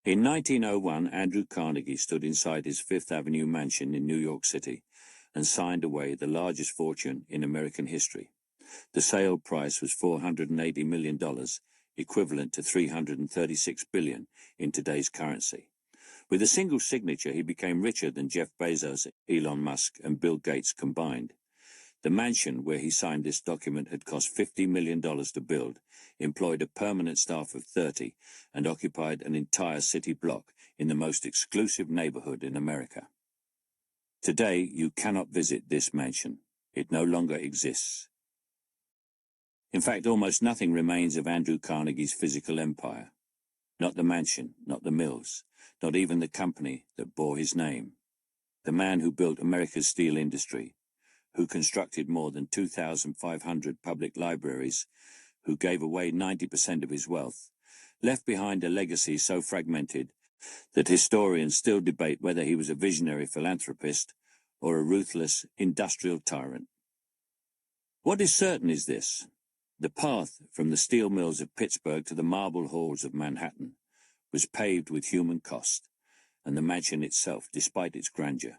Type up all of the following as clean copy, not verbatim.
In 1901, Andrew Carnegie stood inside his Fifth Avenue mansion in New York City and signed away the largest fortune in American history. The sale price was $480 million, equivalent to $336 billion in today's currency. With a single signature, he became richer than Jeff Bezos, Elon Musk, and Bill Gates combined. The mansion where he signed this document had cost $50 million to build, employed a permanent staff of 30, and occupied an entire city block in the most exclusive neighborhood in America. Today, you cannot visit this mansion. It no longer exists. In fact, almost nothing remains of Andrew Carnegie's physical empire. Not the mansion, not the mills, not even the company that bore his name. The man who built America's steel industry, who constructed more than 2,500 public libraries, who gave away 90% of his wealth, left behind a legacy so fragmented that historians still debate whether he was a visionary philanthropist or a ruthless industrial tyrant. What is certain is this: the path from the steel mills of Pittsburgh to the marble halls of Manhattan was paved with human cost, and the mansion itself, despite its grandeur,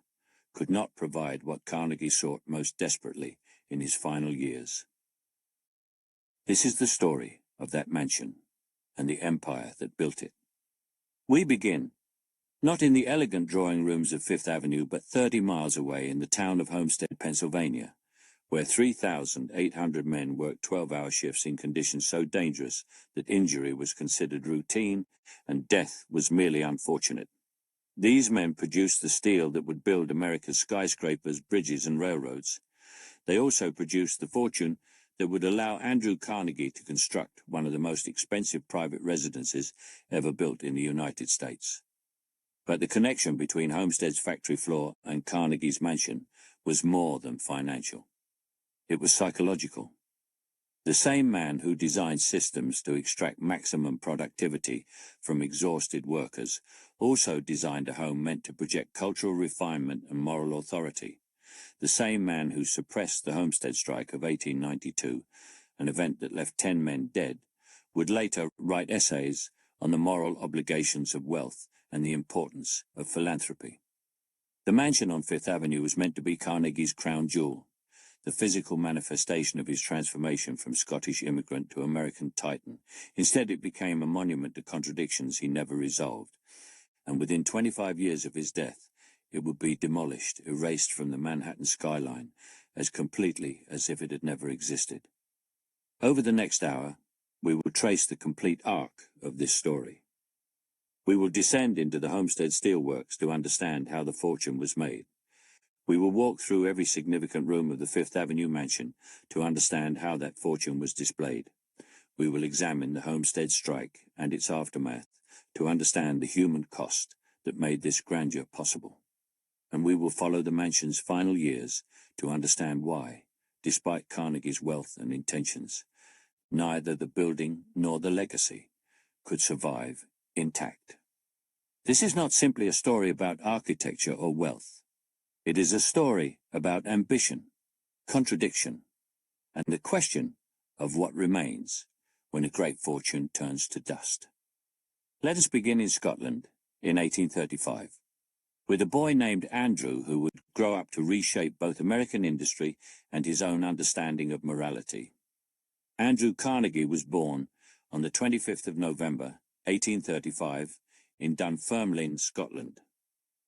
could not provide what Carnegie sought most desperately in his final years. This is the story of that mansion and the empire that built it. We begin, not in the elegant drawing rooms of Fifth Avenue, but 30 miles away in the town of Homestead, Pennsylvania, where 3,800 men worked 12-hour shifts in conditions so dangerous that injury was considered routine and death was merely unfortunate. These men produced the steel that would build America's skyscrapers, bridges, and railroads. They also produced the fortune that would allow Andrew Carnegie to construct one of the most expensive private residences ever built in the United States. But the connection between Homestead's factory floor and Carnegie's mansion was more than financial. It was psychological. The same man who designed systems to extract maximum productivity from exhausted workers also designed a home meant to project cultural refinement and moral authority. The same man who suppressed the Homestead Strike of 1892, an event that left 10 men dead, would later write essays on the moral obligations of wealth and the importance of philanthropy. The mansion on Fifth Avenue was meant to be Carnegie's crown jewel, the physical manifestation of his transformation from Scottish immigrant to American titan. Instead, it became a monument to contradictions he never resolved, and within 25 years of his death, it would be demolished, erased from the Manhattan skyline, as completely as if it had never existed. Over the next hour, we will trace the complete arc of this story. We will descend into the Homestead Steel Works to understand how the fortune was made. We will walk through every significant room of the Fifth Avenue mansion to understand how that fortune was displayed. We will examine the Homestead Strike and its aftermath to understand the human cost that made this grandeur possible. And we will follow the mansion's final years to understand why, despite Carnegie's wealth and intentions, neither the building nor the legacy could survive intact. This is not simply a story about architecture or wealth. It is a story about ambition, contradiction, and the question of what remains when a great fortune turns to dust. Let us begin in Scotland in 1835, with a boy named Andrew who would grow up to reshape both American industry and his own understanding of morality. Andrew Carnegie was born on the 25th of November, 1835, in Dunfermline, Scotland,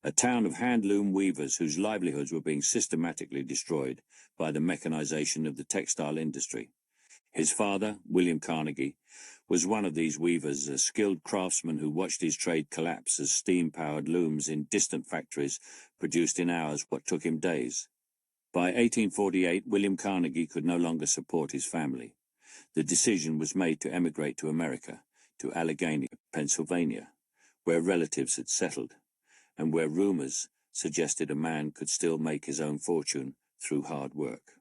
a town of hand-loom weavers whose livelihoods were being systematically destroyed by the mechanization of the textile industry. His father, William Carnegie, was one of these weavers, a skilled craftsman who watched his trade collapse as steam-powered looms in distant factories produced in hours what took him days. By 1848, William Carnegie could no longer support his family. The decision was made to emigrate to America, to Allegheny, Pennsylvania, where relatives had settled, and where rumors suggested a man could still make his own fortune through hard work.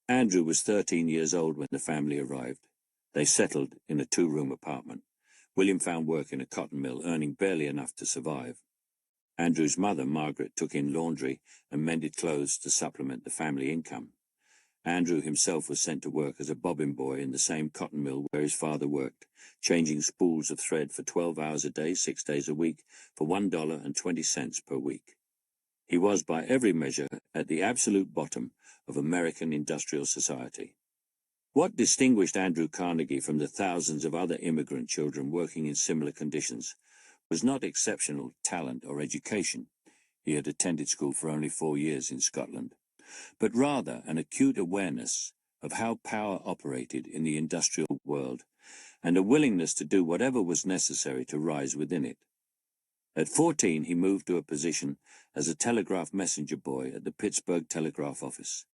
Andrew was 13 years old when the family arrived. They settled in a 2-room apartment. William found work in a cotton mill, earning barely enough to survive. Andrew's mother, Margaret, took in laundry and mended clothes to supplement the family income. Andrew himself was sent to work as a bobbin boy in the same cotton mill where his father worked, changing spools of thread for 12 hours a day, 6 days a week, for $1.20 per week. He was, by every measure, at the absolute bottom of American industrial society. What distinguished Andrew Carnegie from the thousands of other immigrant children working in similar conditions was not exceptional talent or education. He had attended school for only 4 years in Scotland, but rather an acute awareness of how power operated in the industrial world and a willingness to do whatever was necessary to rise within it. At 14, he moved to a position as a telegraph messenger boy at the Pittsburgh Telegraph Office.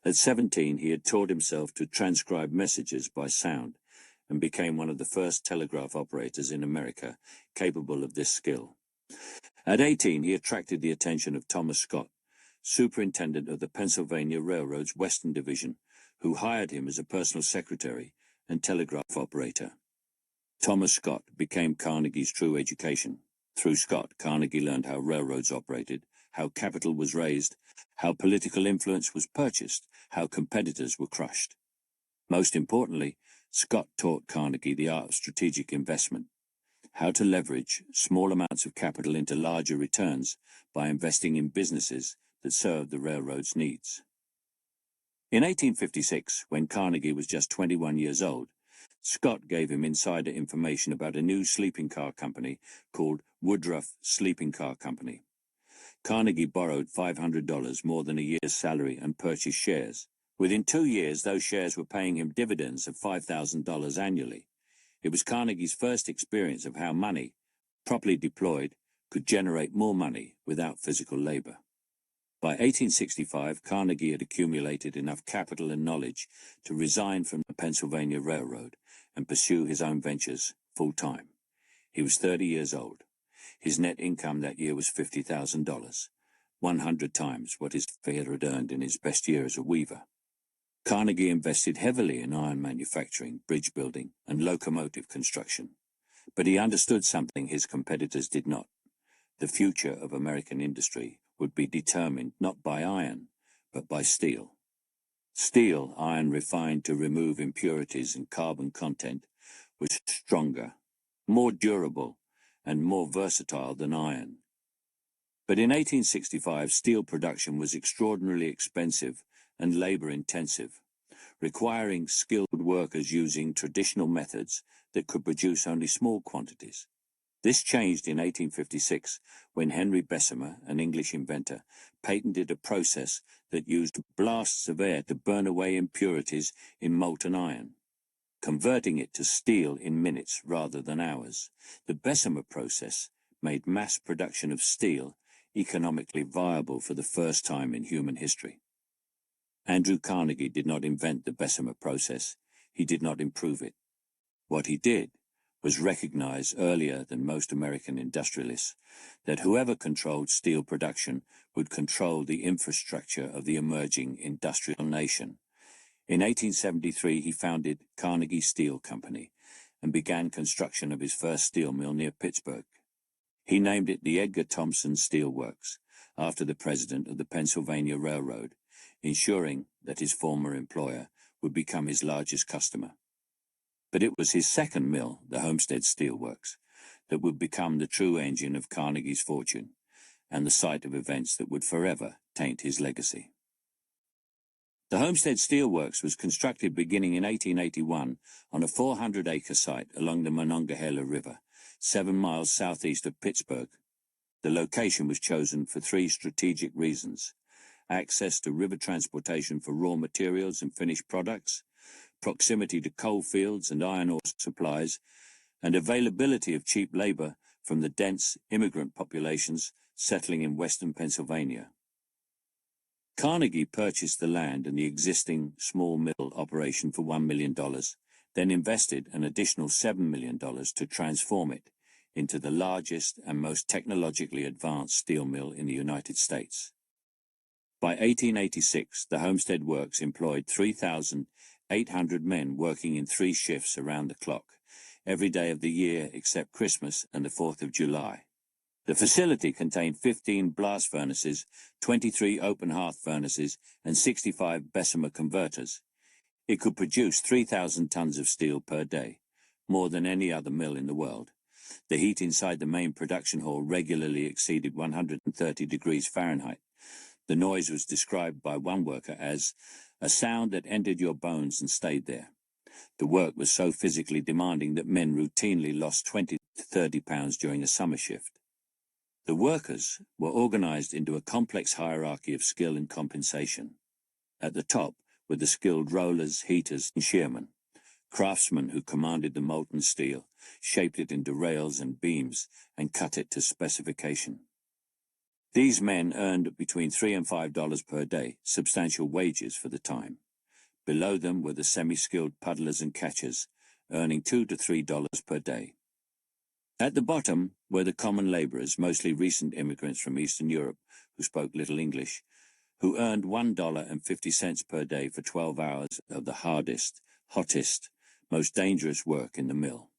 At 17, he had taught himself to transcribe messages by sound and became one of the first telegraph operators in America capable of this skill. At 18, he attracted the attention of Thomas Scott, superintendent of the Pennsylvania Railroad's Western Division, who hired him as a personal secretary and telegraph operator. Thomas Scott became Carnegie's true education. Through Scott, Carnegie learned how railroads operated, how capital was raised, how political influence was purchased, how competitors were crushed. Most importantly, Scott taught Carnegie the art of strategic investment, how to leverage small amounts of capital into larger returns by investing in businesses that served the railroad's needs. In 1856, when Carnegie was just 21 years old, Scott gave him insider information about a new sleeping car company called Woodruff Sleeping Car Company. Carnegie borrowed $500, more than a year's salary, and purchased shares. Within 2 years, those shares were paying him dividends of $5,000 annually. It was Carnegie's first experience of how money, properly deployed, could generate more money without physical labor. By 1865, Carnegie had accumulated enough capital and knowledge to resign from the Pennsylvania Railroad and pursue his own ventures full-time. He was 30 years old. His net income that year was $50,000, 100 times what his father had earned in his best year as a weaver. Carnegie invested heavily in iron manufacturing, bridge building, and locomotive construction. But he understood something his competitors did not. The future of American industry would be determined not by iron, but by steel. Steel, iron refined to remove impurities and carbon content, was stronger, more durable, and more versatile than iron. But in 1865, steel production was extraordinarily expensive and labor-intensive, requiring skilled workers using traditional methods that could produce only small quantities. This changed in 1856 when Henry Bessemer, an English inventor, patented a process that used blasts of air to burn away impurities in molten iron, converting it to steel in minutes rather than hours. The Bessemer process made mass production of steel economically viable for the first time in human history. Andrew Carnegie did not invent the Bessemer process. He did not improve it. What he did was recognize earlier than most American industrialists that whoever controlled steel production would control the infrastructure of the emerging industrial nation. In 1873, he founded Carnegie Steel Company and began construction of his first steel mill near Pittsburgh. He named it the Edgar Thomson Steel Works, after the president of the Pennsylvania Railroad, ensuring that his former employer would become his largest customer. But it was his second mill, the Homestead Steel Works, that would become the true engine of Carnegie's fortune and the site of events that would forever taint his legacy. The Homestead Steel Works was constructed beginning in 1881 on a 400-acre site along the Monongahela River, 7 miles southeast of Pittsburgh. The location was chosen for 3 strategic reasons: access to river transportation for raw materials and finished products, proximity to coal fields and iron ore supplies, and availability of cheap labor from the dense immigrant populations settling in western Pennsylvania. Carnegie purchased the land and the existing small mill operation for $1 million, then invested an additional $7 million to transform it into the largest and most technologically advanced steel mill in the United States. By 1886, the Homestead Works employed 3,800 men working in 3 shifts around the clock, every day of the year except Christmas and the 4th of July. The facility contained 15 blast furnaces, 23 open hearth furnaces, and 65 Bessemer converters. It could produce 3,000 tons of steel per day, more than any other mill in the world. The heat inside the main production hall regularly exceeded 130 degrees Fahrenheit. The noise was described by one worker as a sound that entered your bones and stayed there. The work was so physically demanding that men routinely lost 20 to 30 pounds during a summer shift. The workers were organized into a complex hierarchy of skill and compensation. At the top were the skilled rollers, heaters, and shearmen, craftsmen who commanded the molten steel, shaped it into rails and beams, and cut it to specification. These men earned between $3 and $5 per day, substantial wages for the time. Below them were the semi-skilled puddlers and catchers, earning $2 to $3 per day. At the bottom were the common laborers, mostly recent immigrants from Eastern Europe who spoke little English, who earned $1.50 per day for 12 hours of the hardest, hottest, most dangerous work in the mill.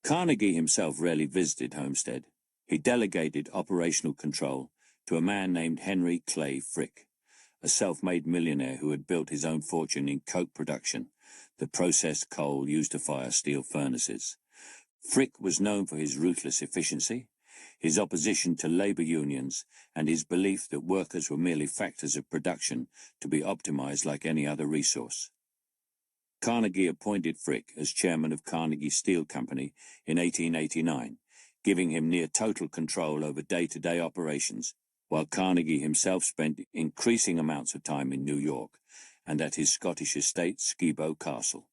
Carnegie himself rarely visited Homestead. He delegated operational control to a man named Henry Clay Frick, a self-made millionaire who had built his own fortune in coke production, the processed coal used to fire steel furnaces. Frick was known for his ruthless efficiency, his opposition to labor unions, and his belief that workers were merely factors of production to be optimized like any other resource. Carnegie appointed Frick as chairman of Carnegie Steel Company in 1889, giving him near total control over day-to-day operations, while Carnegie himself spent increasing amounts of time in New York and at his Scottish estate, Skibo Castle.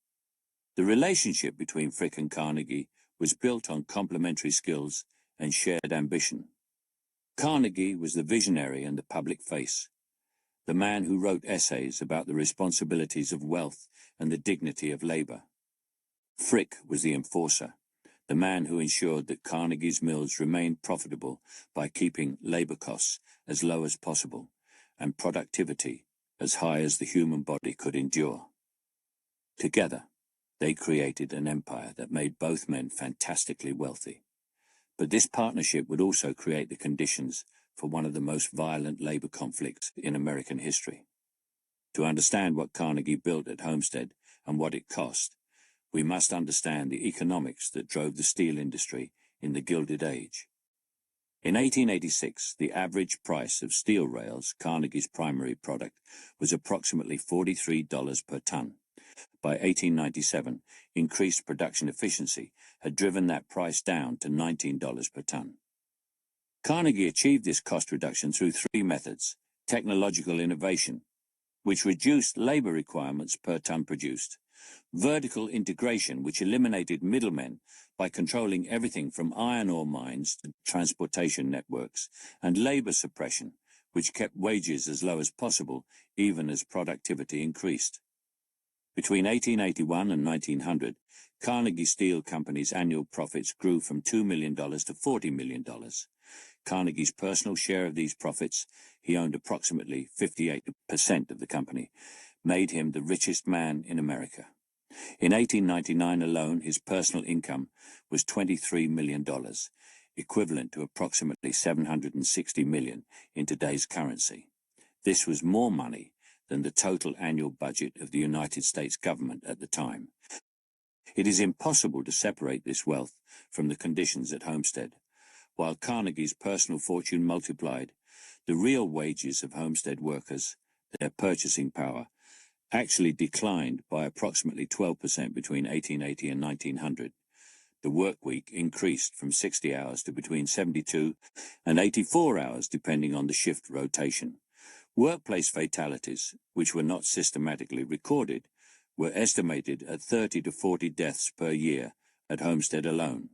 The relationship between Frick and Carnegie was built on complementary skills and shared ambition. Carnegie was the visionary and the public face, the man who wrote essays about the responsibilities of wealth and the dignity of labor. Frick was the enforcer, the man who ensured that Carnegie's mills remained profitable by keeping labor costs as low as possible and productivity as high as the human body could endure. Together, they created an empire that made both men fantastically wealthy. But this partnership would also create the conditions for one of the most violent labor conflicts in American history. To understand what Carnegie built at Homestead and what it cost, we must understand the economics that drove the steel industry in the Gilded Age. In 1886, the average price of steel rails, Carnegie's primary product, was approximately $43 per ton. By 1897, increased production efficiency had driven that price down to $19 per ton. Carnegie achieved this cost reduction through three methods: technological innovation, which reduced labor requirements per ton produced; vertical integration, which eliminated middlemen by controlling everything from iron ore mines to transportation networks; and labor suppression, which kept wages as low as possible even as productivity increased. Between 1881 and 1900, Carnegie Steel Company's annual profits grew from $2 million to $40 million. Carnegie's personal share of these profits, he owned approximately 58% of the company, made him the richest man in America. In 1899 alone, his personal income was $23 million, equivalent to approximately $760 million in today's currency. This was more money than the total annual budget of the United States government at the time. It is impossible to separate this wealth from the conditions at Homestead. While Carnegie's personal fortune multiplied, the real wages of Homestead workers, their purchasing power, actually declined by approximately 12% between 1880 and 1900. The work week increased from 60 hours to between 72 and 84 hours, depending on the shift rotation. Workplace fatalities, which were not systematically recorded, were estimated at 30 to 40 deaths per year at Homestead alone.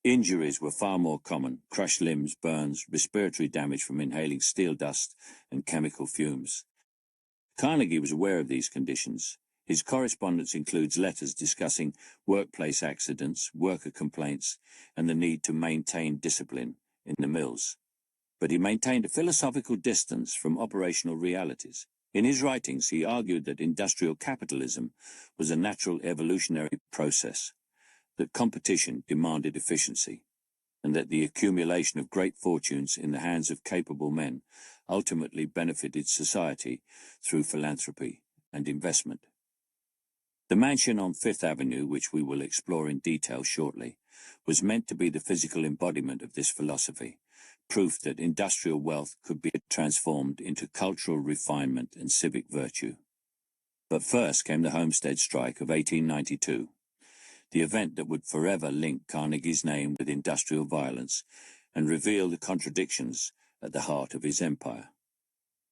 Injuries were far more common: crushed limbs, burns, respiratory damage from inhaling steel dust and chemical fumes. Carnegie was aware of these conditions. His correspondence includes letters discussing workplace accidents, worker complaints, and the need to maintain discipline in the mills. But he maintained a philosophical distance from operational realities. In his writings, he argued that industrial capitalism was a natural evolutionary process, that competition demanded efficiency. and that the accumulation of great fortunes in the hands of capable men ultimately benefited society through philanthropy and investment. The mansion on Fifth Avenue, which we will explore in detail shortly, was meant to be the physical embodiment of this philosophy, proof that industrial wealth could be transformed into cultural refinement and civic virtue. But first came the Homestead Strike of 1892, the event that would forever link Carnegie's name with industrial violence and reveal the contradictions at the heart of his empire.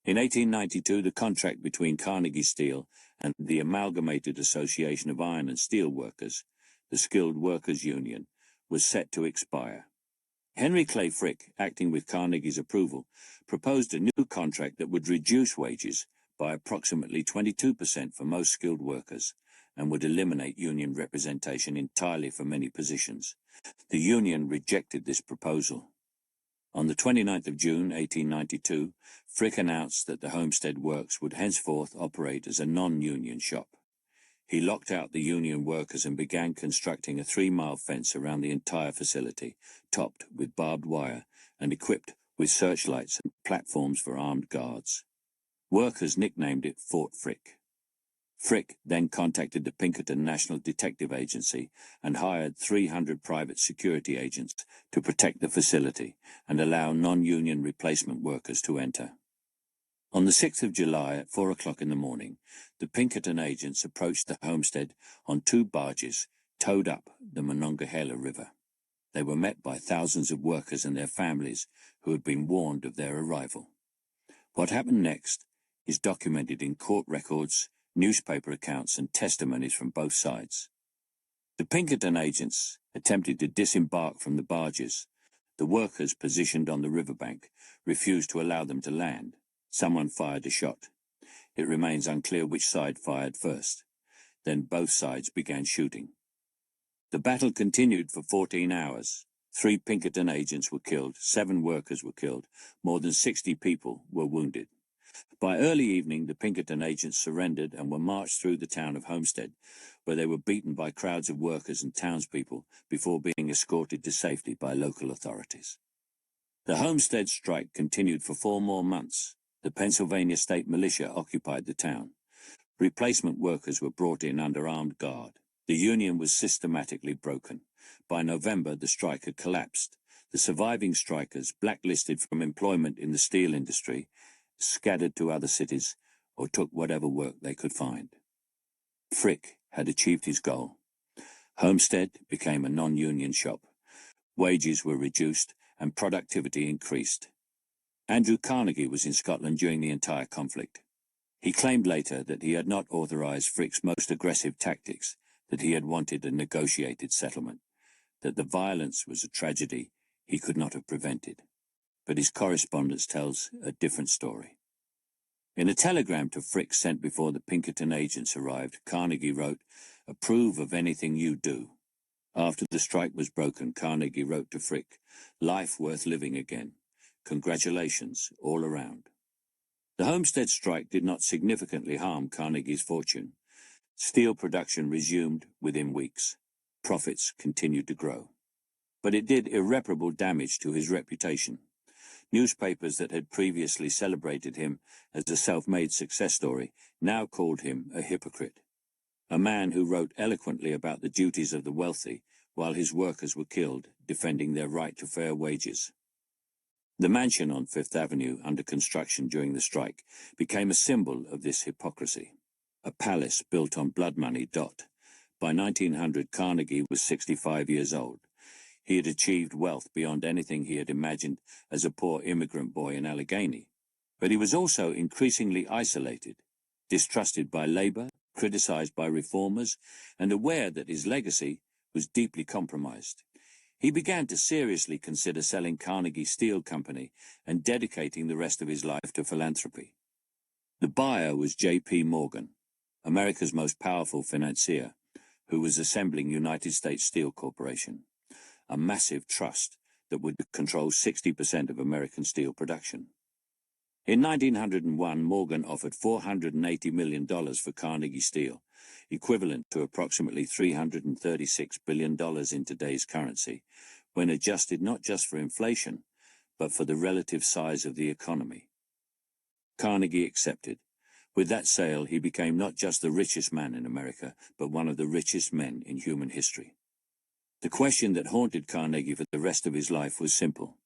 In 1892, the contract between Carnegie Steel and the Amalgamated Association of Iron and Steel Workers, the Skilled Workers Union, was set to expire. Henry Clay Frick, acting with Carnegie's approval, proposed a new contract that would reduce wages by approximately 22% for most skilled workers and would eliminate union representation entirely for many positions. The union rejected this proposal. On the 29th of June, 1892, Frick announced that the Homestead Works would henceforth operate as a non-union shop. He locked out the union workers and began constructing a 3-mile fence around the entire facility, topped with barbed wire and equipped with searchlights and platforms for armed guards. Workers nicknamed it Fort Frick. Frick then contacted the Pinkerton National Detective Agency and hired 300 private security agents to protect the facility and allow non-union replacement workers to enter. On the 6th of July at 4 o'clock in the morning, the Pinkerton agents approached the homestead on 2 barges towed up the Monongahela River. They were met by thousands of workers and their families who had been warned of their arrival. What happened next is documented in court records, newspaper accounts and testimonies from both sides. The Pinkerton agents attempted to disembark from the barges. The workers positioned on the riverbank refused to allow them to land. Someone fired a shot. It remains unclear which side fired first. Then both sides began shooting. The battle continued for 14 hours. 3 Pinkerton agents were killed, 7 workers were killed, more than 60 people were wounded. By early evening, the Pinkerton agents surrendered and were marched through the town of Homestead, where they were beaten by crowds of workers and townspeople before being escorted to safety by local authorities. The Homestead Strike continued for 4 more months. The Pennsylvania State Militia occupied the town. Replacement workers were brought in under armed guard. The union was systematically broken. By November, the strike had collapsed. The surviving strikers, blacklisted from employment in the steel industry, scattered to other cities or took whatever work they could find. Frick had achieved his goal. Homestead became a non-union shop. Wages were reduced and productivity increased. Andrew Carnegie was in Scotland during the entire conflict. He claimed later that he had not authorized Frick's most aggressive tactics, that he had wanted a negotiated settlement, that the violence was a tragedy he could not have prevented. But his correspondence tells a different story. In a telegram to Frick sent before the Pinkerton agents arrived, Carnegie wrote, "Approve of anything you do." After the strike was broken, Carnegie wrote to Frick, "Life worth living again. Congratulations all around." The Homestead Strike did not significantly harm Carnegie's fortune. Steel production resumed within weeks. Profits continued to grow. But it did irreparable damage to his reputation. Newspapers that had previously celebrated him as a self-made success story now called him a hypocrite, a man who wrote eloquently about the duties of the wealthy while his workers were killed defending their right to fair wages. The mansion on Fifth Avenue, under construction during the strike, became a symbol of this hypocrisy, a palace built on blood money. By 1900, Carnegie was 65 years old. He had achieved wealth beyond anything he had imagined as a poor immigrant boy in Allegheny. But he was also increasingly isolated, distrusted by labor, criticized by reformers, and aware that his legacy was deeply compromised. He began to seriously consider selling Carnegie Steel Company and dedicating the rest of his life to philanthropy. The buyer was J.P. Morgan, America's most powerful financier, who was assembling United States Steel Corporation, a massive trust that would control 60% of American steel production. In 1901, Morgan offered $480 million for Carnegie Steel, equivalent to approximately $336 billion in today's currency, when adjusted not just for inflation, but for the relative size of the economy. Carnegie accepted. With that sale, he became not just the richest man in America, but one of the richest men in human history. The question that haunted Carnegie for the rest of his life was simple.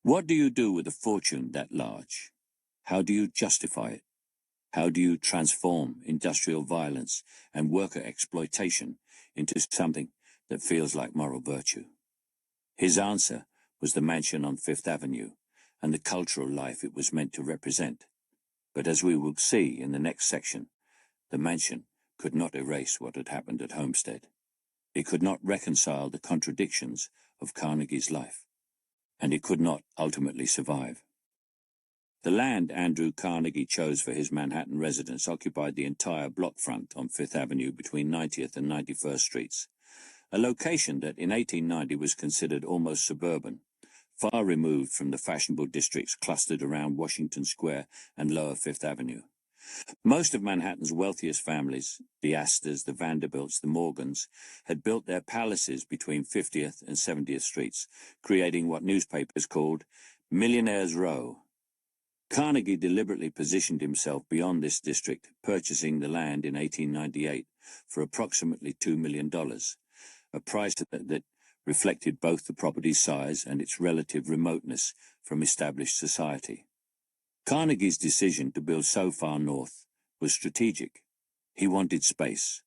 What do you do with a fortune that large? How do you justify it? How do you transform industrial violence and worker exploitation into something that feels like moral virtue? His answer was the mansion on Fifth Avenue and the cultural life it was meant to represent. But as we will see in the next section, the mansion could not erase what had happened at Homestead. It could not reconcile the contradictions of Carnegie's life, and it could not ultimately survive. The land Andrew Carnegie chose for his Manhattan residence occupied the entire block front on Fifth Avenue between 90th and 91st Streets, a location that in 1890 was considered almost suburban, far removed from the fashionable districts clustered around Washington Square and Lower Fifth Avenue. Most of Manhattan's wealthiest families, the Astors, the Vanderbilts, the Morgans, had built their palaces between 50th and 70th Streets, creating what newspapers called Millionaire's Row. Carnegie deliberately positioned himself beyond this district, purchasing the land in 1898 for approximately $2 million, a price that reflected both the property's size and its relative remoteness from established society. Carnegie's decision to build so far north was strategic. He wanted space,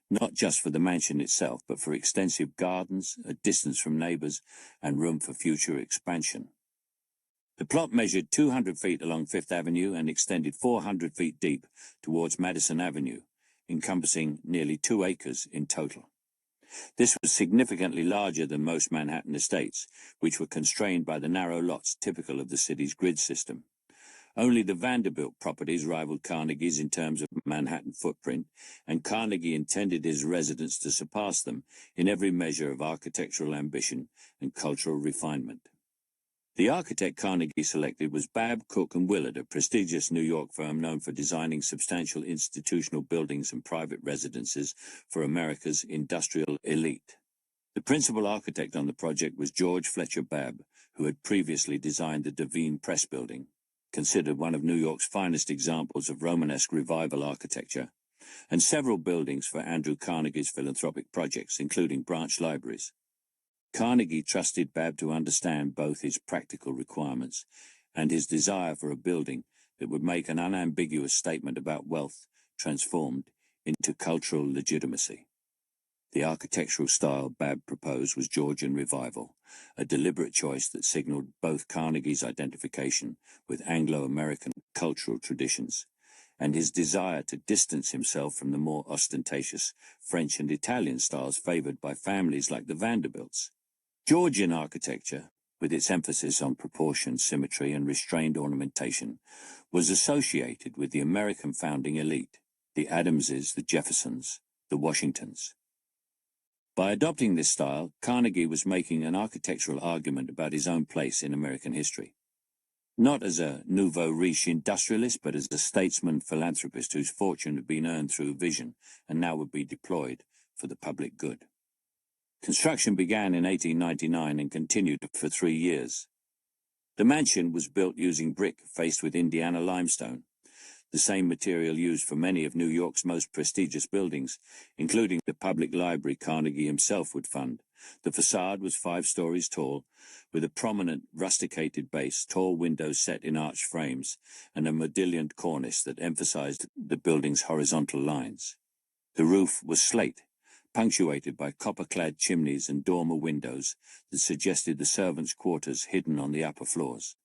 not just for the mansion itself, but for extensive gardens, a distance from neighbors, and room for future expansion. The plot measured 200 feet along Fifth Avenue and extended 400 feet deep towards Madison Avenue, encompassing nearly 2 acres in total. This was significantly larger than most Manhattan estates, which were constrained by the narrow lots typical of the city's grid system. Only the Vanderbilt properties rivaled Carnegie's in terms of Manhattan footprint, and Carnegie intended his residence to surpass them in every measure of architectural ambition and cultural refinement. The architect Carnegie selected was Babb, Cook & Willard, a prestigious New York firm known for designing substantial institutional buildings and private residences for America's industrial elite. The principal architect on the project was George Fletcher Babb, who had previously designed the Devine Press Building, considered one of New York's finest examples of Romanesque revival architecture, and several buildings for Andrew Carnegie's philanthropic projects, including branch libraries. Carnegie trusted Babb to understand both his practical requirements and his desire for a building that would make an unambiguous statement about wealth transformed into cultural legitimacy. The architectural style Babb proposed was Georgian revival, a deliberate choice that signaled both Carnegie's identification with Anglo-American cultural traditions and his desire to distance himself from the more ostentatious French and Italian styles favored by families like the Vanderbilts. Georgian architecture, with its emphasis on proportion, symmetry, and restrained ornamentation, was associated with the American founding elite, the Adamses, the Jeffersons, the Washingtons. By adopting this style, Carnegie was making an architectural argument about his own place in American history. Not as a nouveau riche industrialist, but as a statesman philanthropist whose fortune had been earned through vision and now would be deployed for the public good. Construction began in 1899 and continued for 3 years. The mansion was built using brick faced with Indiana limestone, the same material used for many of New York's most prestigious buildings, including the public library Carnegie himself would fund. The facade was 5 stories tall, with a prominent rusticated base, tall windows set in arched frames, and a modillioned cornice that emphasized the building's horizontal lines. The roof was slate, punctuated by copper-clad chimneys and dormer windows that suggested the servants' quarters hidden on the upper floors.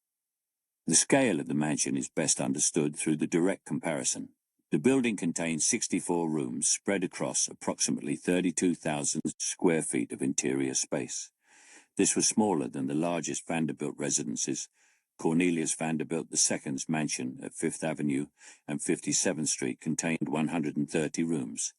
The scale of the mansion is best understood through the direct comparison. The building contained 64 rooms spread across approximately 32,000 square feet of interior space. This was smaller than the largest Vanderbilt residences. Cornelius Vanderbilt II's mansion at Fifth Avenue and 57th Street contained 130 rooms.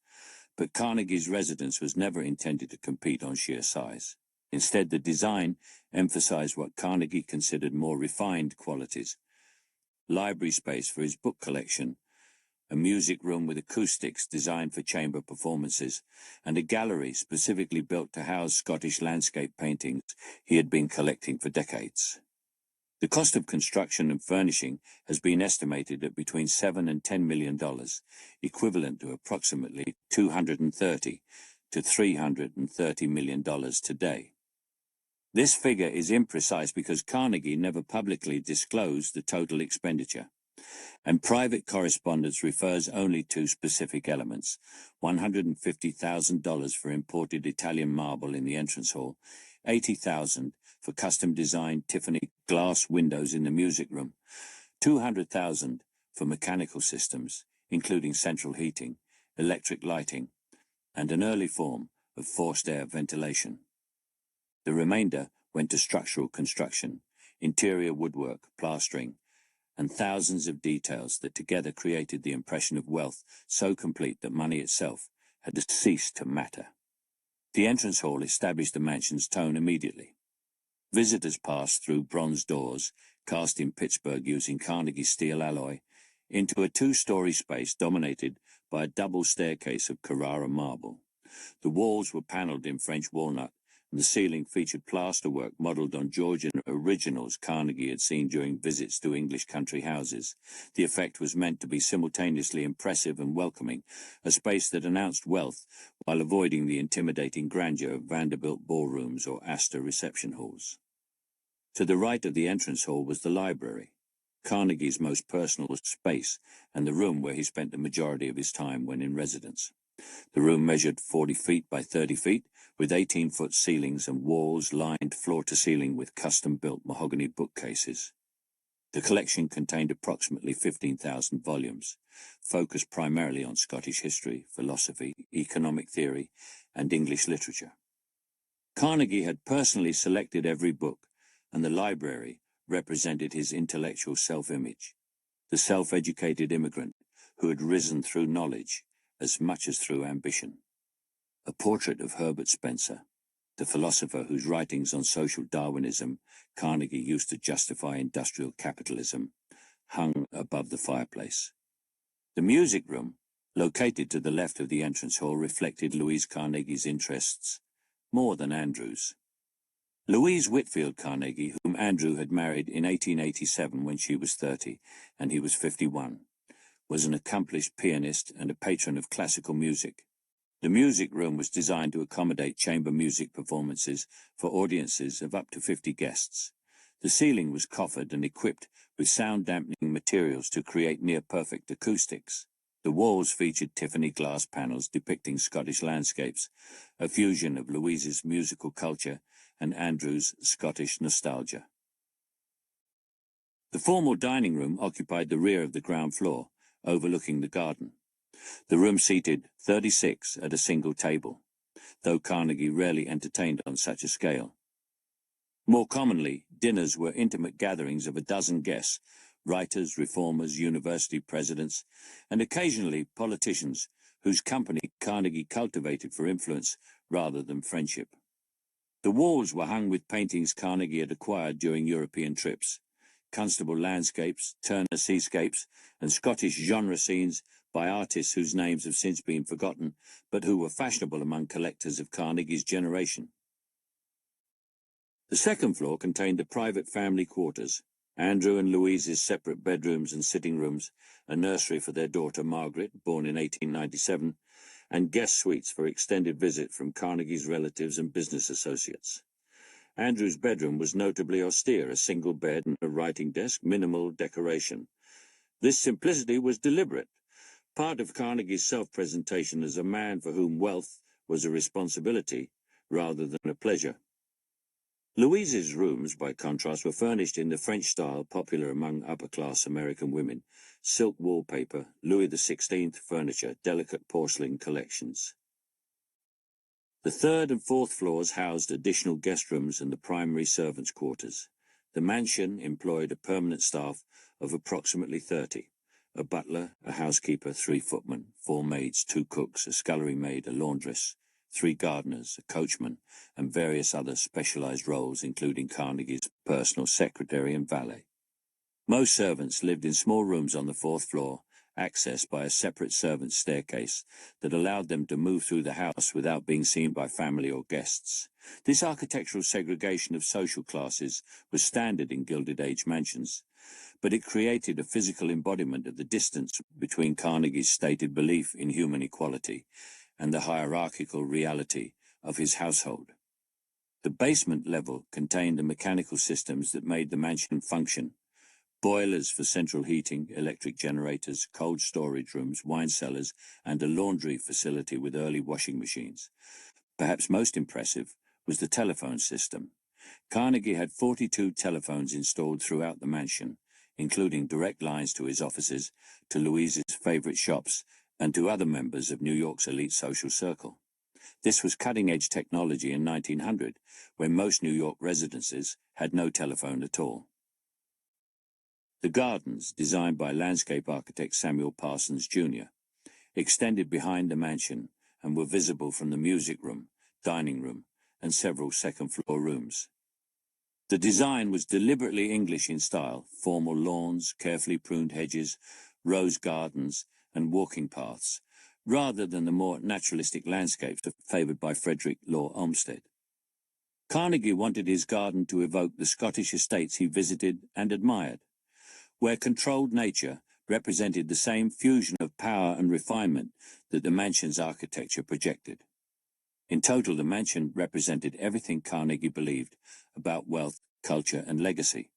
But Carnegie's residence was never intended to compete on sheer size. Instead, the design emphasized what Carnegie considered more refined qualities: library space for his book collection, a music room with acoustics designed for chamber performances, and a gallery specifically built to house Scottish landscape paintings he had been collecting for decades. The cost of construction and furnishing has been estimated at between $7 and $10 million, equivalent to approximately $230 to $330 million today. This figure is imprecise because Carnegie never publicly disclosed the total expenditure, and private correspondence refers only to specific elements: $150,000 for imported Italian marble in the entrance hall, $80,000 for custom-designed Tiffany glass windows in the music room, $200,000 for mechanical systems, including central heating, electric lighting, and an early form of forced air ventilation. The remainder went to structural construction, interior woodwork, plastering, and thousands of details that together created the impression of wealth so complete that money itself had ceased to matter. The entrance hall established the mansion's tone immediately. Visitors passed through bronze doors, cast in Pittsburgh using Carnegie Steel alloy, into a two-story space dominated by a double staircase of Carrara marble. The walls were paneled in French walnut, and the ceiling featured plasterwork modeled on Georgian originals Carnegie had seen during visits to English country houses. The effect was meant to be simultaneously impressive and welcoming, a space that announced wealth while avoiding the intimidating grandeur of Vanderbilt ballrooms or Astor reception halls. To the right of the entrance hall was the library, Carnegie's most personal space, and the room where he spent the majority of his time when in residence. The room measured 40 feet by 30 feet, with 18-foot ceilings and walls lined floor-to-ceiling with custom-built mahogany bookcases. The collection contained approximately 15,000 volumes, focused primarily on Scottish history, philosophy, economic theory, and English literature. Carnegie had personally selected every book, and the library represented his intellectual self-image, the self-educated immigrant who had risen through knowledge as much as through ambition. A portrait of Herbert Spencer, the philosopher whose writings on social Darwinism Carnegie used to justify industrial capitalism, hung above the fireplace. The music room, located to the left of the entrance hall, reflected Louise Carnegie's interests more than Andrew's. Louise Whitfield Carnegie, whom Andrew had married in 1887 when she was 30 and he was 51, was an accomplished pianist and a patron of classical music. The music room was designed to accommodate chamber music performances for audiences of up to 50 guests. The ceiling was coffered and equipped with sound-dampening materials to create near-perfect acoustics. The walls featured Tiffany glass panels depicting Scottish landscapes, a fusion of Louise's musical culture and Andrew's Scottish nostalgia. The formal dining room occupied the rear of the ground floor, overlooking the garden. The room seated 36 at a single table, though Carnegie rarely entertained on such a scale. More commonly, dinners were intimate gatherings of a dozen guests, writers, reformers, university presidents, and occasionally politicians whose company Carnegie cultivated for influence rather than friendship. The walls were hung with paintings Carnegie had acquired during European trips, Constable landscapes, Turner seascapes, and Scottish genre scenes by artists whose names have since been forgotten, but who were fashionable among collectors of Carnegie's generation. The second floor contained the private family quarters, Andrew and Louise's separate bedrooms and sitting rooms, a nursery for their daughter Margaret, born in 1897, and guest suites for extended visit from Carnegie's relatives and business associates. Andrew's bedroom was notably austere, a single bed and a writing desk, minimal decoration. This simplicity was deliberate, part of Carnegie's self-presentation as a man for whom wealth was a responsibility rather than a pleasure. Louise's rooms, by contrast, were furnished in the French style popular among upper-class American women: silk wallpaper, Louis XVI furniture, delicate porcelain collections. The third and fourth floors housed additional guest rooms and the primary servants' quarters. The mansion employed a permanent staff of approximately 30, a butler, a housekeeper, 3 footmen, 4 maids, 2 cooks, a scullery maid, a laundress, 3 gardeners, a coachman, and various other specialized roles, including Carnegie's personal secretary and valet. Most servants lived in small rooms on the 4th floor, access by a separate servants' staircase that allowed them to move through the house without being seen by family or guests. This architectural segregation of social classes was standard in Gilded Age mansions, but it created a physical embodiment of the distance between Carnegie's stated belief in human equality and the hierarchical reality of his household. The basement level contained the mechanical systems that made the mansion function: boilers for central heating, electric generators, cold storage rooms, wine cellars, and a laundry facility with early washing machines. Perhaps most impressive was the telephone system. Carnegie had 42 telephones installed throughout the mansion, including direct lines to his offices, to Louise's favorite shops, and to other members of New York's elite social circle. This was cutting-edge technology in 1900, when most New York residences had no telephone at all. The gardens, designed by landscape architect Samuel Parsons, Jr., extended behind the mansion and were visible from the music room, dining room, and several second-floor rooms. The design was deliberately English in style: formal lawns, carefully pruned hedges, rose gardens, and walking paths, rather than the more naturalistic landscapes favoured by Frederick Law Olmsted. Carnegie wanted his garden to evoke the Scottish estates he visited and admired, where controlled nature represented the same fusion of power and refinement that the mansion's architecture projected. In total, the mansion represented everything Carnegie believed about wealth, culture, and legacy.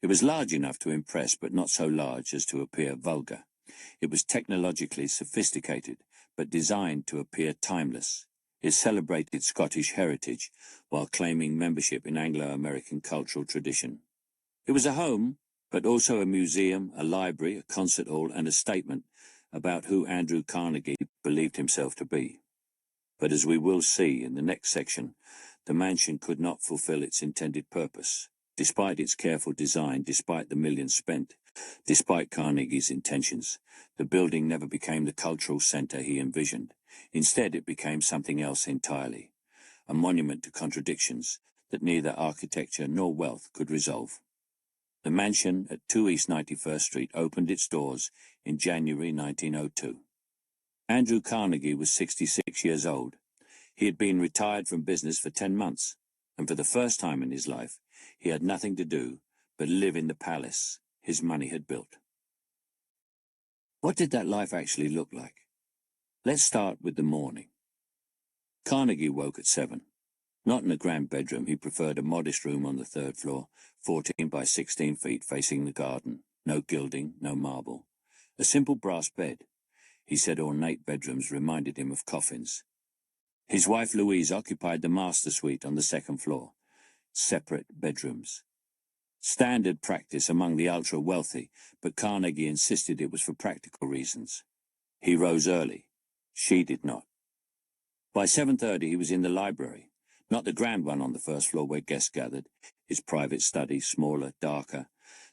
It was large enough to impress, but not so large as to appear vulgar. It was technologically sophisticated, but designed to appear timeless. It celebrated Scottish heritage while claiming membership in Anglo-American cultural tradition. It was a home, but also a museum, a library, a concert hall, and a statement about who Andrew Carnegie believed himself to be. But as we will see in the next section, the mansion could not fulfill its intended purpose. Despite its careful design, despite the millions spent, despite Carnegie's intentions, the building never became the cultural center he envisioned. Instead, it became something else entirely, a monument to contradictions that neither architecture nor wealth could resolve. The mansion at 2 East 91st Street opened its doors in January 1902. Andrew Carnegie was 66 years old. He had been retired from business for 10 months, and for the first time in his life, he had nothing to do but live in the palace his money had built. What did that life actually look like? Let's start with the morning. Carnegie woke at 7. Not in a grand bedroom. He preferred a modest room on the 3rd floor, 14 by 16 feet, facing the garden. No gilding, no marble. A simple brass bed. He said ornate bedrooms reminded him of coffins. His wife Louise occupied the master suite on the 2nd floor. Separate bedrooms. Standard practice among the ultra-wealthy, but Carnegie insisted it was for practical reasons. He rose early. She did not. By 7:30 he was in the library, not the grand one on the 1st floor where guests gathered, his private study, smaller, darker,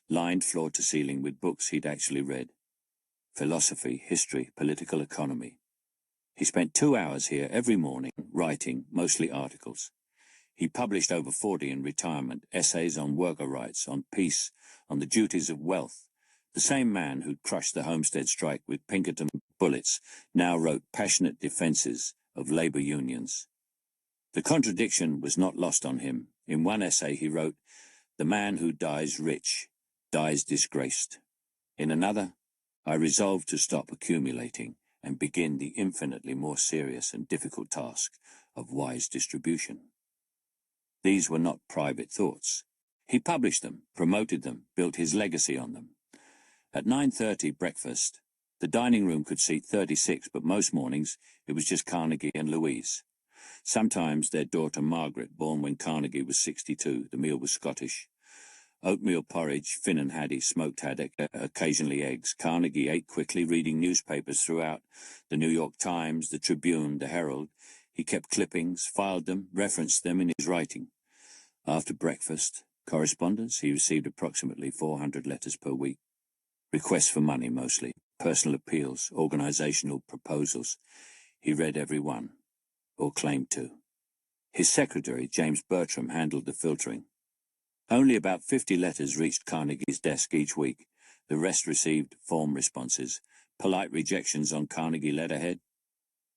lined floor to ceiling with books he'd actually read. Philosophy, history, political economy. He spent 2 hours here every morning, writing, mostly articles. He published over 40 in retirement, essays on worker rights, on peace, on the duties of wealth. The same man who'd crushed the Homestead Strike with Pinkerton bullets now wrote passionate defenses of labor unions. The contradiction was not lost on him. In one essay he wrote, "The man who dies rich dies disgraced." In another, "I resolved to stop accumulating and begin the infinitely more serious and difficult task of wise distribution." These were not private thoughts. He published them, promoted them, built his legacy on them. At 9:30 breakfast, the dining room could seat 36, but most mornings it was just Carnegie and Louise. Sometimes their daughter Margaret, born when Carnegie was 62. The meal was Scottish. Oatmeal porridge, Finn and Haddie, smoked haddock, occasionally eggs. Carnegie ate quickly, reading newspapers throughout, the New York Times, the Tribune, the Herald. He kept clippings, filed them, referenced them in his writing. After breakfast, correspondence, he received approximately 400 letters per week. Requests for money mostly, personal appeals, organizational proposals. He read every one, or claimed to. His secretary, James Bertram, handled the filtering. Only about 50 letters reached Carnegie's desk each week. The rest received form responses, polite rejections on Carnegie letterhead.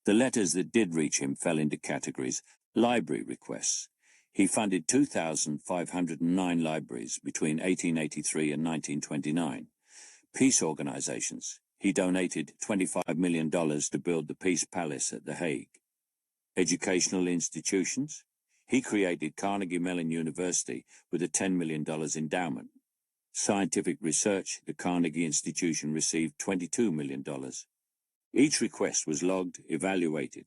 The letters that did reach him fell into categories. Library requests. He funded 2,509 libraries between 1883 and 1929. Peace organizations. He donated $25 million to build the Peace Palace at The Hague. Educational institutions. He created Carnegie Mellon University with a $10 million endowment. Scientific research. The Carnegie Institution received $22 million. Each request was logged, evaluated.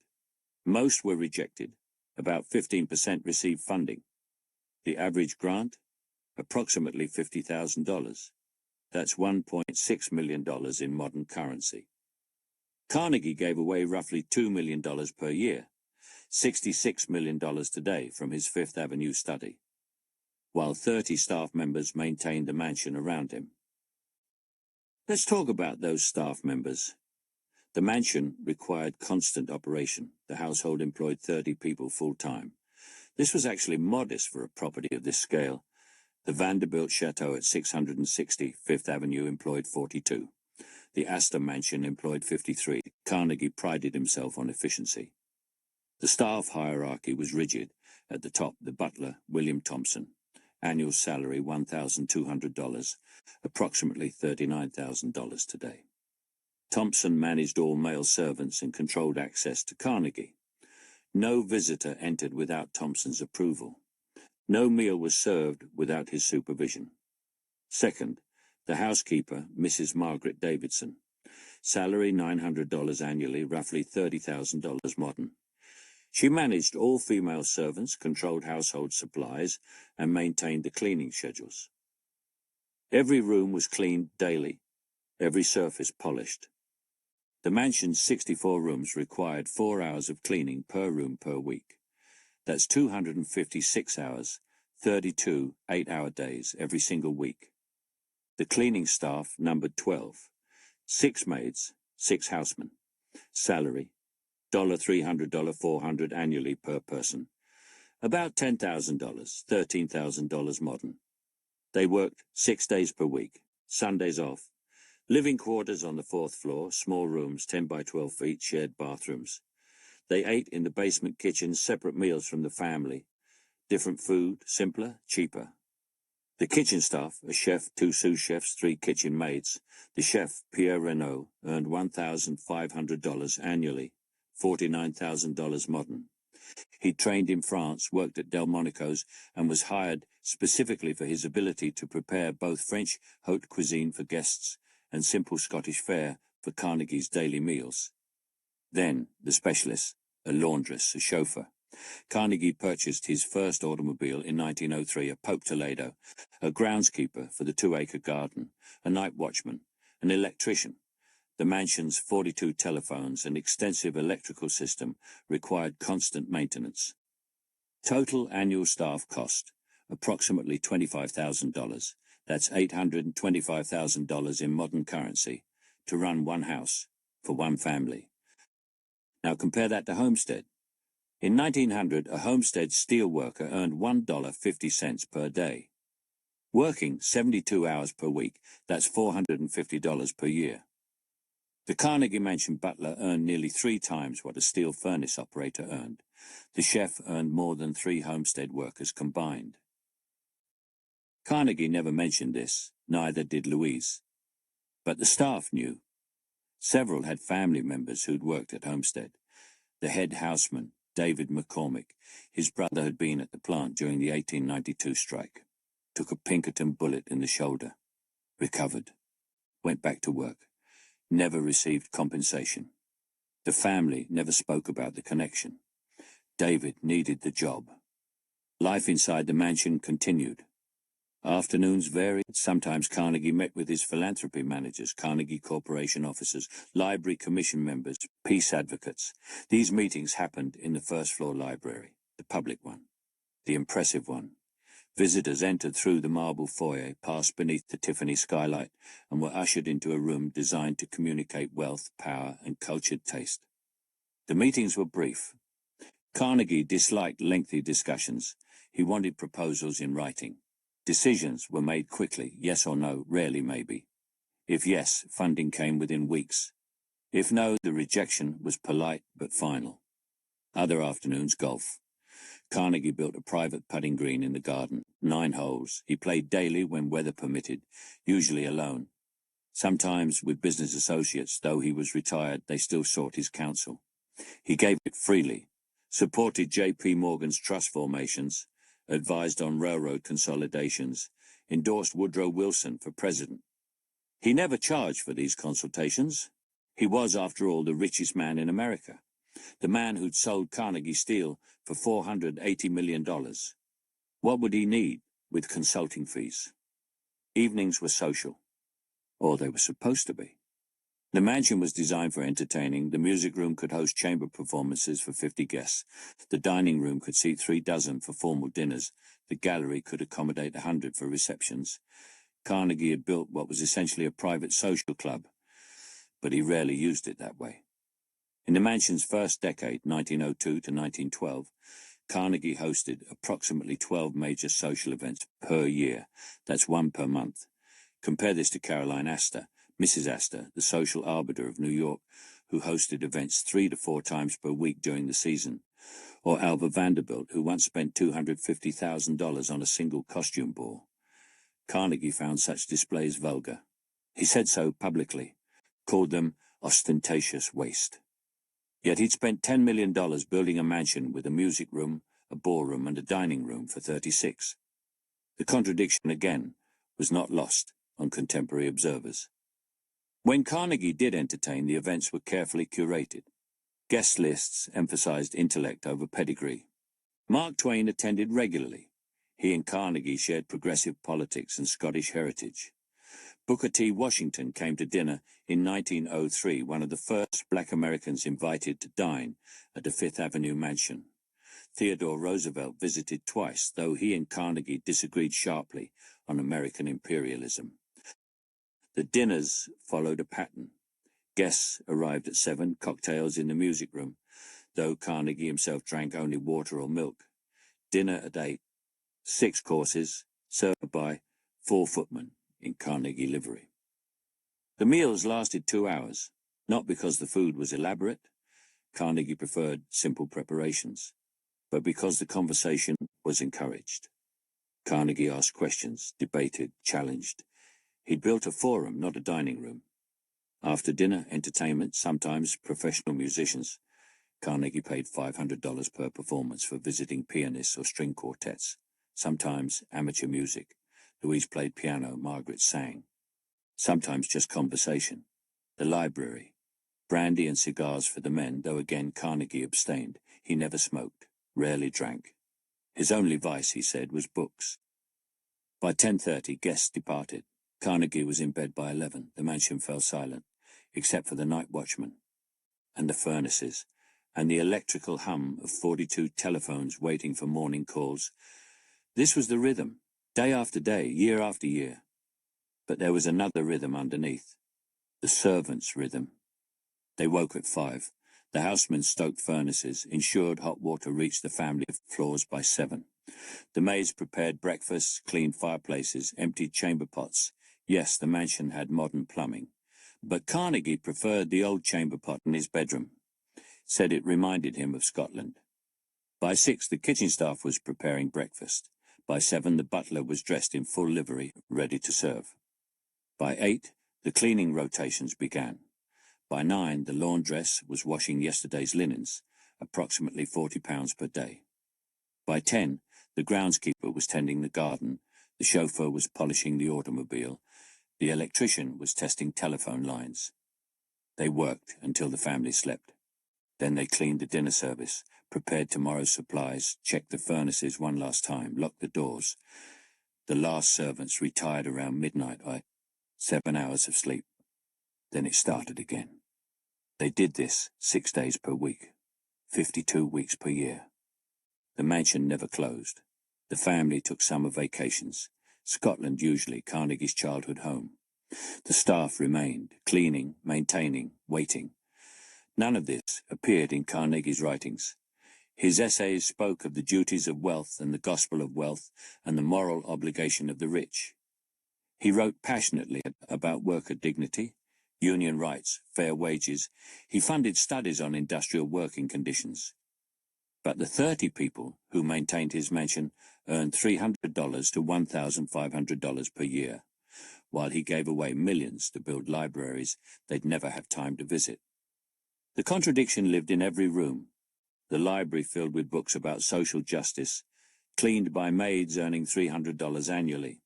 Most were rejected. About 15% received funding. The average grant? Approximately $50,000. That's $1.6 million in modern currency. Carnegie gave away roughly $2 million per year, $66 million today from his Fifth Avenue study, while 30 staff members maintained the mansion around him. Let's talk about those staff members. The mansion required constant operation. The household employed 30 people full-time. This was actually modest for a property of this scale. The Vanderbilt Chateau at 660 Fifth Avenue employed 42. The Astor Mansion employed 53. Carnegie prided himself on efficiency. The staff hierarchy was rigid. At the top, the butler, William Thompson. Annual salary $1,200, approximately $39,000 today. Thompson managed all male servants and controlled access to Carnegie. No visitor entered without Thompson's approval. No meal was served without his supervision. Second, the housekeeper, Mrs. Margaret Davidson. Salary $900 annually, roughly $30,000 modern. She managed all female servants, controlled household supplies, and maintained the cleaning schedules. Every room was cleaned daily, every surface polished. The mansion's 64 rooms required 4 hours of cleaning per room per week. That's 256 hours, 32 8-hour days every single week. The cleaning staff numbered 12, 6 maids, 6 housemen. Salary, $300, $400 annually per person. About $10,000, $13,000 modern. They worked 6 days per week, Sundays off. Living quarters on the 4th floor, small rooms, 10 by 12 feet, shared bathrooms. They ate in the basement kitchen, separate meals from the family. Different food, simpler, cheaper. The kitchen staff, a chef, 2 sous chefs, 3 kitchen maids. The chef, Pierre Renaud, earned $1,500 annually, $49,000 modern. He trained in France, worked at Delmonico's, and was hired specifically for his ability to prepare both French haute cuisine for guests and simple Scottish fare for Carnegie's daily meals. Then, the specialists, a laundress, a chauffeur. Carnegie purchased his first automobile in 1903, a Pope Toledo, a groundskeeper for the 2-acre garden, a night watchman, an electrician. The mansion's 42 telephones and extensive electrical system required constant maintenance. Total annual staff cost, approximately $25,000. That's $825,000 in modern currency to run one house for one family. Now compare that to Homestead. In 1900, a Homestead steel worker earned $1.50 per day. Working 72 hours per week, that's $450 per year. The Carnegie Mansion butler earned nearly 3 times what a steel furnace operator earned. The chef earned more than 3 Homestead workers combined. Carnegie never mentioned this, neither did Louise. But the staff knew. Several had family members who'd worked at Homestead. The head houseman, David McCormick, his brother had been at the plant during the 1892 strike. Took a Pinkerton bullet in the shoulder. Recovered. Went back to work. Never received compensation. The family never spoke about the connection. David needed the job. Life inside the mansion continued. Afternoons varied. Sometimes Carnegie met with his philanthropy managers, Carnegie Corporation officers, library commission members, peace advocates. These meetings happened in the first-floor library, the public one, the impressive one. Visitors entered through the marble foyer, passed beneath the Tiffany skylight, and were ushered into a room designed to communicate wealth, power, and cultured taste. The meetings were brief. Carnegie disliked lengthy discussions. He wanted proposals in writing. Decisions were made quickly, yes or no, rarely maybe. If yes, funding came within weeks. If no, the rejection was polite but final. Other afternoons, golf. Carnegie built a private putting green in the garden, 9 holes. He played daily when weather permitted, usually alone. Sometimes with business associates, though he was retired, they still sought his counsel. He gave it freely, supported J.P. Morgan's trust formations, advised on railroad consolidations, endorsed Woodrow Wilson for president. He never charged for these consultations. He was, after all, the richest man in America, the man who'd sold Carnegie Steel for $480 million. What would he need with consulting fees? Evenings were social, or they were supposed to be. The mansion was designed for entertaining. The music room could host chamber performances for 50 guests. The dining room could seat 36 for formal dinners. The gallery could accommodate 100 for receptions. Carnegie had built what was essentially a private social club, but he rarely used it that way. In the mansion's first decade, 1902 to 1912, Carnegie hosted approximately 12 major social events per year. That's 1 per month. Compare this to Caroline Astor, Mrs. Astor, the social arbiter of New York, who hosted events 3 to 4 times per week during the season, or Alva Vanderbilt, who once spent $250,000 on a single costume ball. Carnegie found such displays vulgar. He said so publicly, called them ostentatious waste. Yet he'd spent $10 million building a mansion with a music room, a ballroom, and a dining room for 36. The contradiction, again, was not lost on contemporary observers. When Carnegie did entertain, the events were carefully curated. Guest lists emphasized intellect over pedigree. Mark Twain attended regularly. He and Carnegie shared progressive politics and Scottish heritage. Booker T. Washington came to dinner in 1903, one of the first black Americans invited to dine at the Fifth Avenue mansion. Theodore Roosevelt visited twice, though he and Carnegie disagreed sharply on American imperialism. The dinners followed a pattern. Guests arrived at 7, cocktails in the music room, though Carnegie himself drank only water or milk. Dinner at 8, 6 courses, served by 4 footmen in Carnegie livery. The meals lasted 2 hours, not because the food was elaborate. Carnegie preferred simple preparations, but because the conversation was encouraged. Carnegie asked questions, debated, challenged. He'd built a forum, not a dining room. After dinner entertainment, sometimes professional musicians. Carnegie paid $500 per performance for visiting pianists or string quartets, sometimes amateur music. Louise played piano, Margaret sang. Sometimes just conversation. The library. Brandy and cigars for the men, though again Carnegie abstained. He never smoked, rarely drank. His only vice, he said, was books. By 10:30, guests departed. Carnegie was in bed by 11. The mansion fell silent, except for the night watchman, and the furnaces, and the electrical hum of 42 telephones waiting for morning calls. This was the rhythm, day after day, year after year. But there was another rhythm underneath, the servants' rhythm. They woke at 5. The housemen stoked furnaces, ensured hot water reached the family floors by 7. The maids prepared breakfasts, cleaned fireplaces, emptied chamber pots. Yes, the mansion had modern plumbing. But Carnegie preferred the old chamber pot in his bedroom. Said it reminded him of Scotland. By 6, the kitchen staff was preparing breakfast. By 7, the butler was dressed in full livery, ready to serve. By 8, the cleaning rotations began. By 9, the laundress was washing yesterday's linens, approximately £40 per day. By 10, the groundskeeper was tending the garden, the chauffeur was polishing the automobile, the electrician was testing telephone lines. They worked until the family slept. Then they cleaned the dinner service, prepared tomorrow's supplies, checked the furnaces one last time, locked the doors. The last servants retired around midnight. 7 hours of sleep. Then it started again. They did this 6 days per week, 52 weeks per year. The mansion never closed. The family took summer vacations. Scotland usually, Carnegie's childhood home. The staff remained, cleaning, maintaining, waiting. None of this appeared in Carnegie's writings. His essays spoke of the duties of wealth and the gospel of wealth and the moral obligation of the rich. He wrote passionately about worker dignity, union rights, fair wages. He funded studies on industrial working conditions. But the 30 people who maintained his mansion earned $300 to $1,500 per year, while he gave away millions to build libraries they'd never have time to visit. The contradiction lived in every room. The library filled with books about social justice, cleaned by maids earning $300 annually.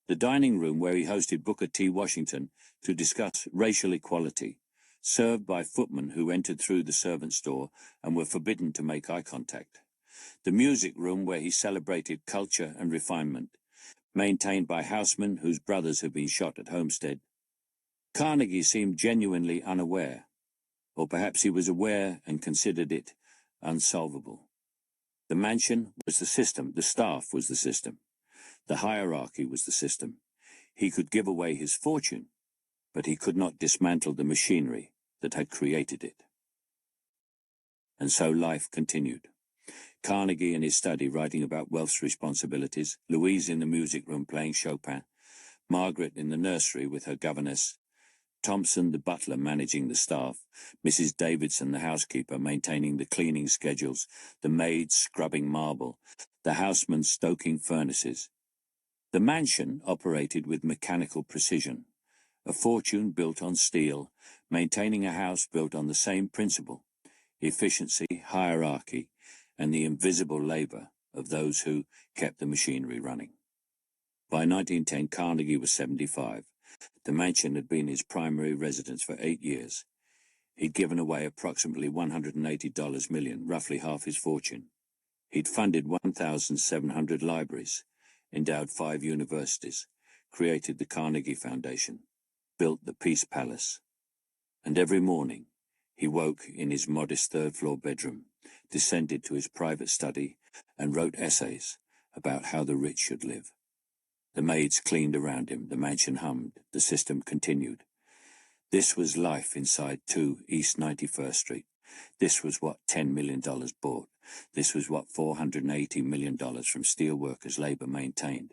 The dining room where he hosted Booker T. Washington to discuss racial equality, served by footmen who entered through the servants' door and were forbidden to make eye contact. The music room where he celebrated culture and refinement, maintained by housemen whose brothers had been shot at Homestead. Carnegie seemed genuinely unaware, or perhaps he was aware and considered it unsolvable. The mansion was the system, the staff was the system, the hierarchy was the system. He could give away his fortune, but he could not dismantle the machinery that had created it. And so life continued. Carnegie in his study writing about wealth's responsibilities, Louise in the music room playing Chopin, Margaret in the nursery with her governess, Thompson the butler managing the staff, Mrs. Davidson the housekeeper maintaining the cleaning schedules, the maids scrubbing marble, the housemen stoking furnaces. The mansion operated with mechanical precision, a fortune built on steel, maintaining a house built on the same principle, efficiency, hierarchy, and the invisible labor of those who kept the machinery running. By 1910, Carnegie was 75. The mansion had been his primary residence for 8 years. He'd given away approximately $180 million, roughly half his fortune. He'd funded 1,700 libraries, endowed 5 universities, created the Carnegie Foundation, built the Peace Palace. And every morning, he woke in his modest third-floor bedroom, descended to his private study, and wrote essays about how the rich should live. The maids cleaned around him, the mansion hummed, the system continued. This was life inside 2 East 91st Street. This was what $10 million bought. This was what $480 million from steelworkers' labor maintained.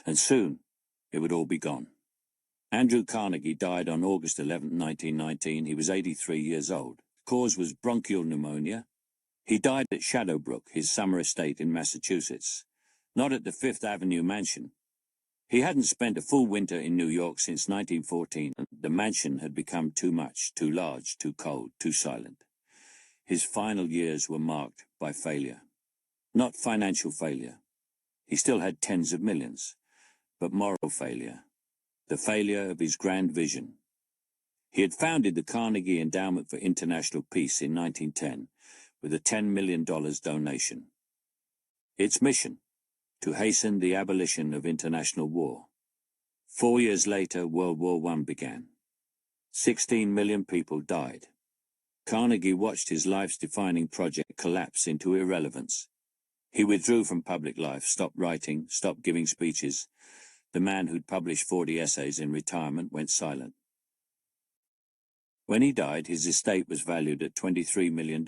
And soon, it would all be gone. Andrew Carnegie died on August 11, 1919. He was 83 years old. The cause was bronchial pneumonia. He died at Shadowbrook, his summer estate in Massachusetts, not at the Fifth Avenue mansion. He hadn't spent a full winter in New York since 1914. The mansion had become too much, too large, too cold, too silent. His final years were marked by failure. Not financial failure. He still had tens of millions, but moral failure. The failure of his grand vision. He had founded the Carnegie Endowment for International Peace in 1910 with a $10 million donation. Its mission, to hasten the abolition of international war. 4 years later, World War I began. 16 million people died. Carnegie watched his life's defining project collapse into irrelevance. He withdrew from public life, stopped writing, stopped giving speeches. The man who'd published 40 essays in retirement went silent. When he died, his estate was valued at $23 million,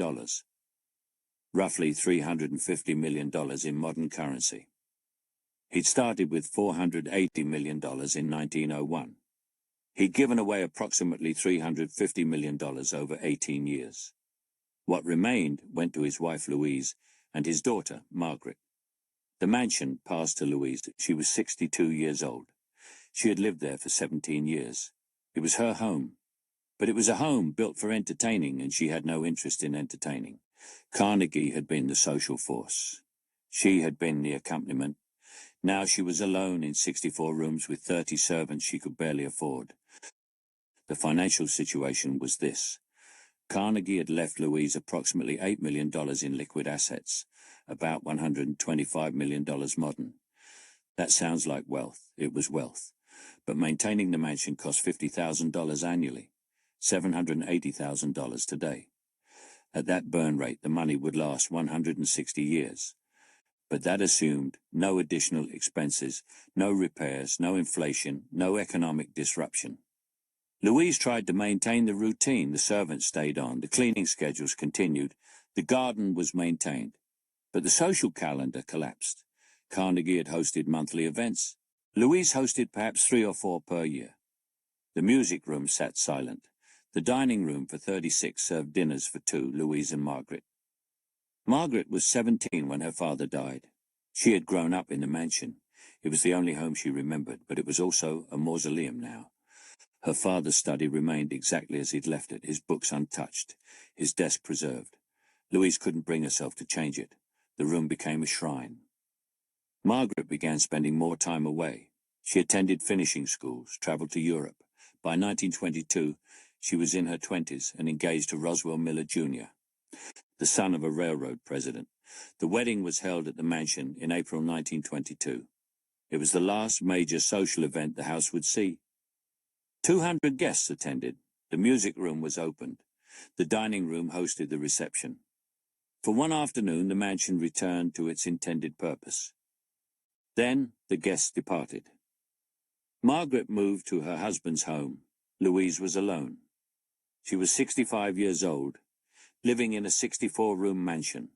roughly $350 million in modern currency. He'd started with $480 million in 1901. He'd given away approximately $350 million over 18 years. What remained went to his wife Louise and his daughter Margaret. The mansion passed to Louise. She was 62 years old. She had lived there for 17 years. It was her home. But it was a home built for entertaining, and she had no interest in entertaining. Carnegie had been the social force. She had been the accompaniment. Now she was alone in 64 rooms with 30 servants she could barely afford. The financial situation was this. Carnegie had left Louise approximately $8 million in liquid assets, about $125 million modern. That sounds like wealth. It was wealth. But maintaining the mansion cost $50,000 annually, $780,000 today. At that burn rate, the money would last 160 years. But that assumed no additional expenses, no repairs, no inflation, no economic disruption. Louise tried to maintain the routine. The servants stayed on, the cleaning schedules continued, the garden was maintained. But the social calendar collapsed. Carnegie had hosted monthly events. Louise hosted perhaps 3 or 4 per year. The music room sat silent. The dining room for 36 served dinners for two, Louise and Margaret. Margaret was 17 when her father died. She had grown up in the mansion. It was the only home she remembered, but it was also a mausoleum now. Her father's study remained exactly as he'd left it, his books untouched, his desk preserved. Louise couldn't bring herself to change it. The room became a shrine. Margaret began spending more time away. She attended finishing schools, traveled to Europe. By 1922, she was in her 20s and engaged to Roswell Miller Jr., the son of a railroad president. The wedding was held at the mansion in April 1922. It was the last major social event the house would see. 200 guests attended. The music room was opened. The dining room hosted the reception. For one afternoon, the mansion returned to its intended purpose. Then the guests departed. Margaret moved to her husband's home. Louise was alone. She was 65 years old, living in a 64-room mansion.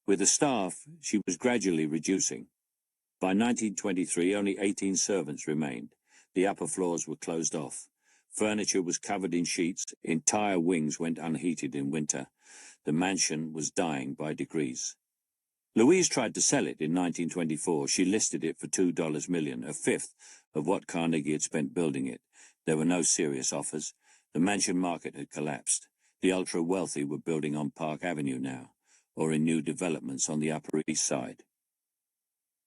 With a staff, she was gradually reducing. By 1923, only 18 servants remained. The upper floors were closed off. Furniture was covered in sheets. Entire wings went unheated in winter. The mansion was dying by degrees. Louise tried to sell it in 1924. She listed it for $2 million, a fifth of what Carnegie had spent building it. There were no serious offers. The mansion market had collapsed. The ultra-wealthy were building on Park Avenue now, or in new developments on the Upper East Side.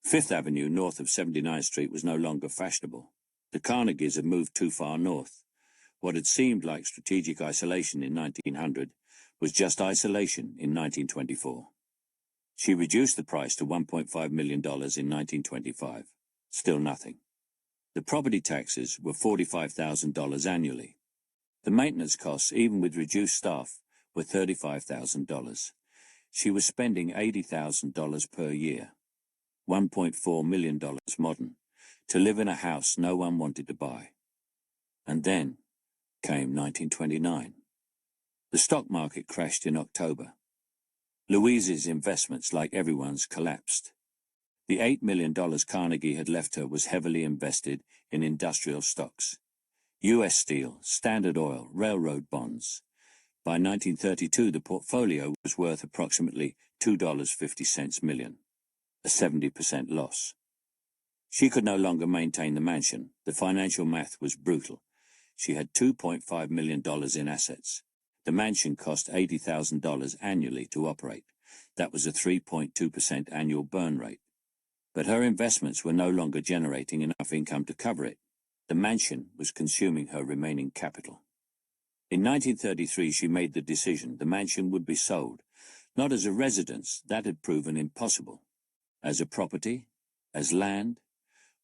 Fifth Avenue, north of 79th Street, was no longer fashionable. The Carnegies had moved too far north. What had seemed like strategic isolation in 1900 was just isolation in 1924. She reduced the price to $1.5 million in 1925. Still nothing. The property taxes were $45,000 annually. The maintenance costs, even with reduced staff, were $35,000. She was spending $80,000 per year, $1.4 million modern, to live in a house no one wanted to buy. And then came 1929. The stock market crashed in October. Louise's investments, like everyone's, collapsed. The $8 million Carnegie had left her was heavily invested in industrial stocks. U.S. Steel, Standard Oil, railroad bonds. By 1932, the portfolio was worth approximately $2.50 million, a 70% loss. She could no longer maintain the mansion. The financial math was brutal. She had $2.5 million in assets. The mansion cost $80,000 annually to operate. That was a 3.2% annual burn rate. But her investments were no longer generating enough income to cover it. The mansion was consuming her remaining capital. In 1933, she made the decision the mansion would be sold, not as a residence, that had proven impossible, as a property, as land,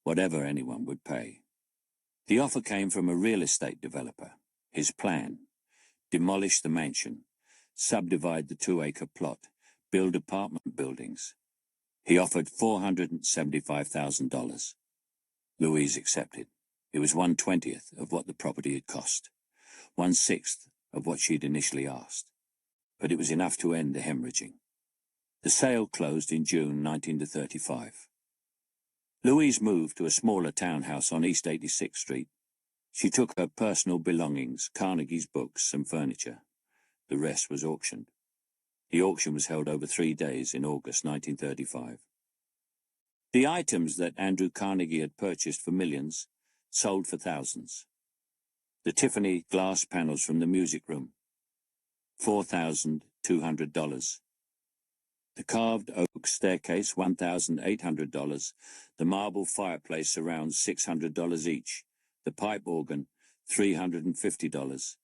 whatever anyone would pay. The offer came from a real estate developer. His plan: demolish the mansion, subdivide the 2-acre plot, build apartment buildings. He offered $475,000. Louise accepted. It was 1/20th of what the property had cost, 1/6 of what she'd initially asked. But it was enough to end the hemorrhaging. The sale closed in June 1935. Louise moved to a smaller townhouse on East 86th Street. She took her personal belongings, Carnegie's books and furniture. The rest was auctioned. The auction was held over 3 days in August 1935. The items that Andrew Carnegie had purchased for millions sold for thousands. The Tiffany glass panels from the music room, $4,200. The carved oak staircase, $1,800. The marble fireplace surrounds, $600 each. The pipe organ, $350.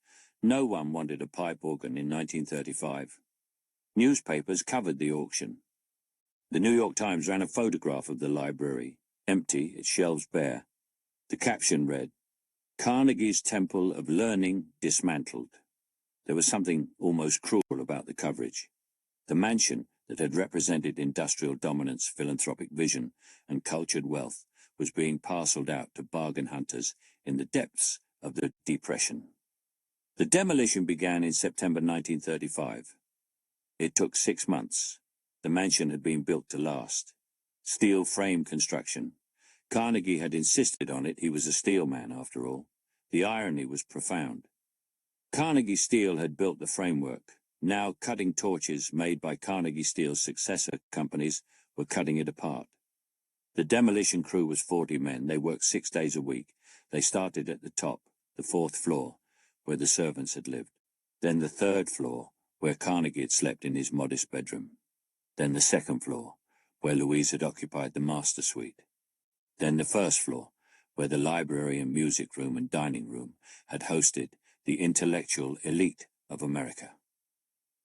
No one wanted a pipe organ in 1935. Newspapers covered the auction. The New York Times ran a photograph of the library, empty, its shelves bare. The caption read, "Carnegie's Temple of Learning Dismantled." There was something almost cruel about the coverage. The mansion that had represented industrial dominance, philanthropic vision, and cultured wealth was being parceled out to bargain hunters in the depths of the Depression. The demolition began in September 1935. It took 6 months. The mansion had been built to last. Steel frame construction. Carnegie had insisted on it. He was a steel man, after all. The irony was profound. Carnegie Steel had built the framework. Now cutting torches made by Carnegie Steel's successor companies were cutting it apart. The demolition crew was 40 men. They worked 6 days a week. They started at the top, the 4th floor, where the servants had lived. Then the 3rd floor, where Carnegie had slept in his modest bedroom. Then the 2nd floor, where Louise had occupied the master suite. Then the 1st floor, where the library and music room and dining room had hosted the intellectual elite of America.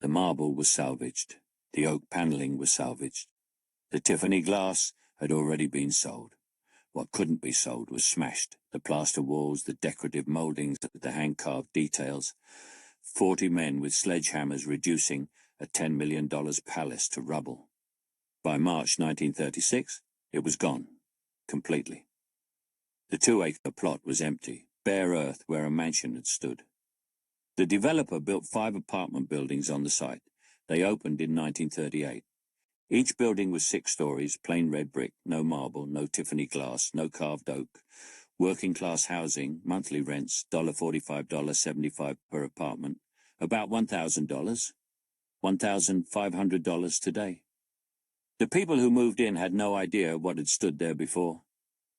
The marble was salvaged. The oak paneling was salvaged. The Tiffany glass had already been sold. What couldn't be sold was smashed. The plaster walls, the decorative moldings, the hand-carved details. 40 men with sledgehammers reducing a $10 million palace to rubble. By March 1936, it was gone, completely. The 2-acre plot was empty, bare earth where a mansion had stood. The developer built 5 apartment buildings on the site. They opened in 1938. Each building was 6 stories, plain red brick, no marble, no Tiffany glass, no carved oak. Working-class housing, monthly rents, $45, $75 per apartment, about $1,000, $1,500 today. The people who moved in had no idea what had stood there before.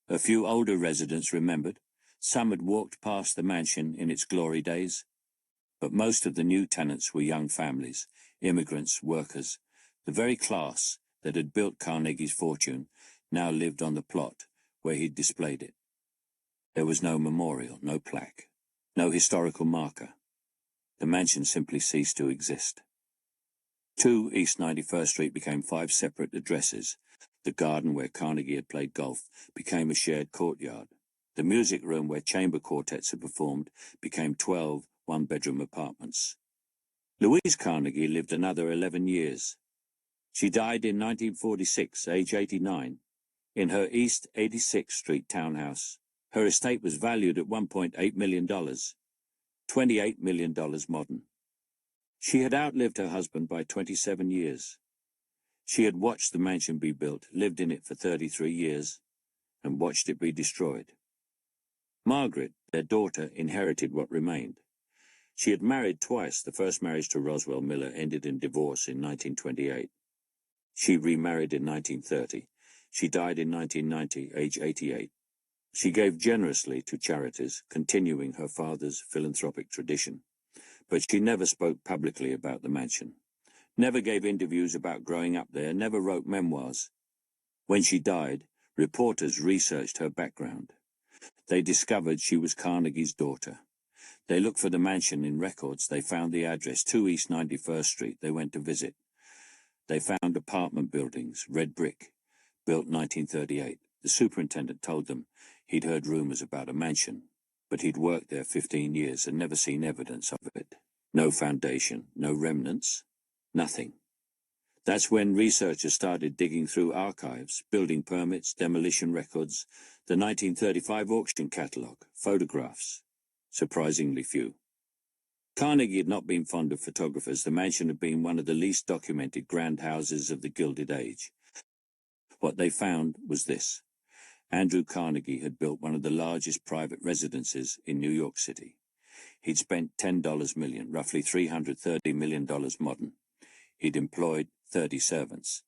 A few older residents remembered. Some had walked past the mansion in its glory days. But most of the new tenants were young families, immigrants, workers. The very class that had built Carnegie's fortune now lived on the plot where he'd displayed it. There was no memorial, no plaque, no historical marker. The mansion simply ceased to exist. 2 East 91st Street became 5 separate addresses. The garden where Carnegie had played golf became a shared courtyard. The music room where chamber quartets had performed became 12 one-bedroom apartments. Louise Carnegie lived another 11 years. She died in 1946, age 89, in her East 86th Street townhouse. Her estate was valued at $1.8 million, $28 million modern. She had outlived her husband by 27 years. She had watched the mansion be built, lived in it for 33 years, and watched it be destroyed. Margaret, their daughter, inherited what remained. She had married twice. The first marriage to Roswell Miller ended in divorce in 1928. She remarried in 1930. She died in 1990, age 88. She gave generously to charities, continuing her father's philanthropic tradition. But she never spoke publicly about the mansion, never gave interviews about growing up there, never wrote memoirs. When she died, reporters researched her background. They discovered she was Carnegie's daughter. They looked for the mansion in records. They found the address, 2 East 91st Street. They went to visit. They found apartment buildings, red brick, built 1938. The superintendent told them he'd heard rumors about a mansion, but he'd worked there 15 years and never seen evidence of it. No foundation, no remnants, nothing. That's when researchers started digging through archives, building permits, demolition records, the 1935 auction catalogue, photographs. Surprisingly few. Carnegie had not been fond of photographers. The mansion had been one of the least documented grand houses of the Gilded Age. What they found was this. Andrew Carnegie had built one of the largest private residences in New York City. He'd spent $10 million, roughly $330 million modern. He'd employed 30 servants.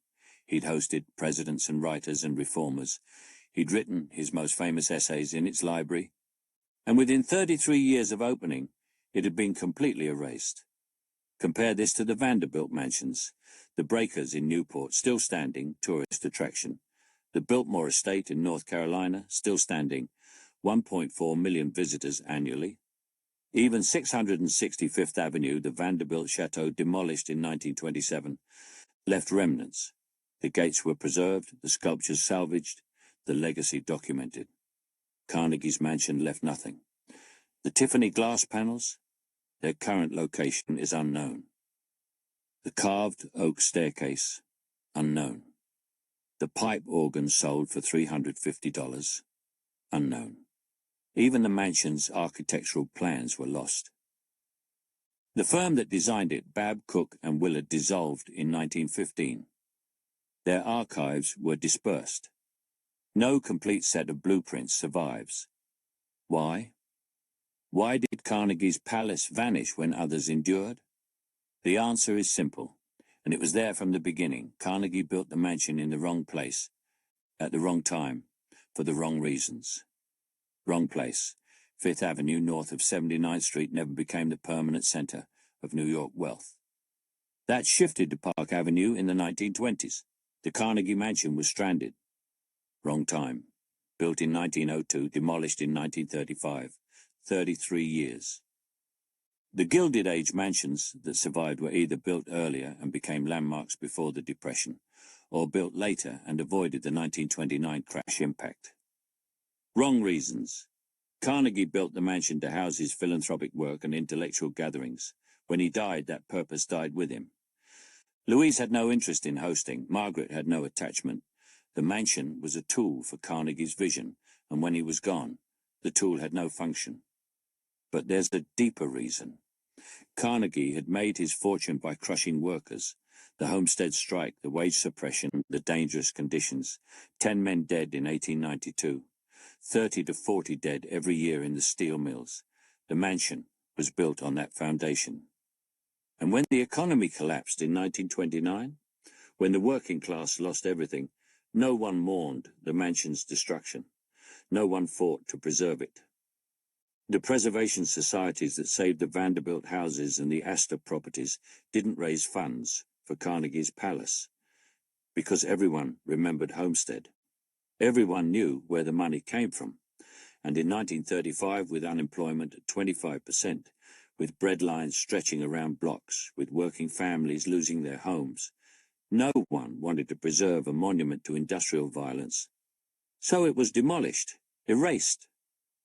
He'd hosted presidents and writers and reformers. He'd written his most famous essays in its library. And within 33 years of opening, it had been completely erased. Compare this to the Vanderbilt mansions, the Breakers in Newport, still standing, tourist attraction. The Biltmore Estate in North Carolina, still standing, 1.4 million visitors annually. Even 665th Avenue, the Vanderbilt Chateau, demolished in 1927, left remnants. The gates were preserved, the sculptures salvaged, the legacy documented. Carnegie's mansion left nothing. The Tiffany glass panels, their current location is unknown. The carved oak staircase, unknown. The pipe organ sold for $350, unknown. Even the mansion's architectural plans were lost. The firm that designed it, Babb, Cook and Willard, dissolved in 1915. Their archives were dispersed. No complete set of blueprints survives. Why? Why did Carnegie's palace vanish when others endured? The answer is simple, and it was there from the beginning. Carnegie built the mansion in the wrong place, at the wrong time, for the wrong reasons. Wrong place. Fifth Avenue north of 79th Street never became the permanent center of New York wealth. That shifted to Park Avenue in the 1920s. The Carnegie Mansion was stranded. Wrong time. Built in 1902, demolished in 1935. 33 years. The Gilded Age mansions that survived were either built earlier and became landmarks before the Depression, or built later and avoided the 1929 crash impact. Wrong reasons. Carnegie built the mansion to house his philanthropic work and intellectual gatherings. When he died, that purpose died with him. Louise had no interest in hosting. Margaret had no attachment. The mansion was a tool for Carnegie's vision, and when he was gone, the tool had no function. But there's a deeper reason. Carnegie had made his fortune by crushing workers. The Homestead Strike, the wage suppression, the dangerous conditions. 10 men dead in 1892. 30 to 40 dead every year in the steel mills. The mansion was built on that foundation. And when the economy collapsed in 1929, when the working class lost everything, no one mourned the mansion's destruction. No one fought to preserve it. The preservation societies that saved the Vanderbilt houses and the Astor properties didn't raise funds for Carnegie's palace, because everyone remembered Homestead. Everyone knew where the money came from. And in 1935, with unemployment at 25%, with bread lines stretching around blocks, with working families losing their homes, no one wanted to preserve a monument to industrial violence. So it was demolished, erased,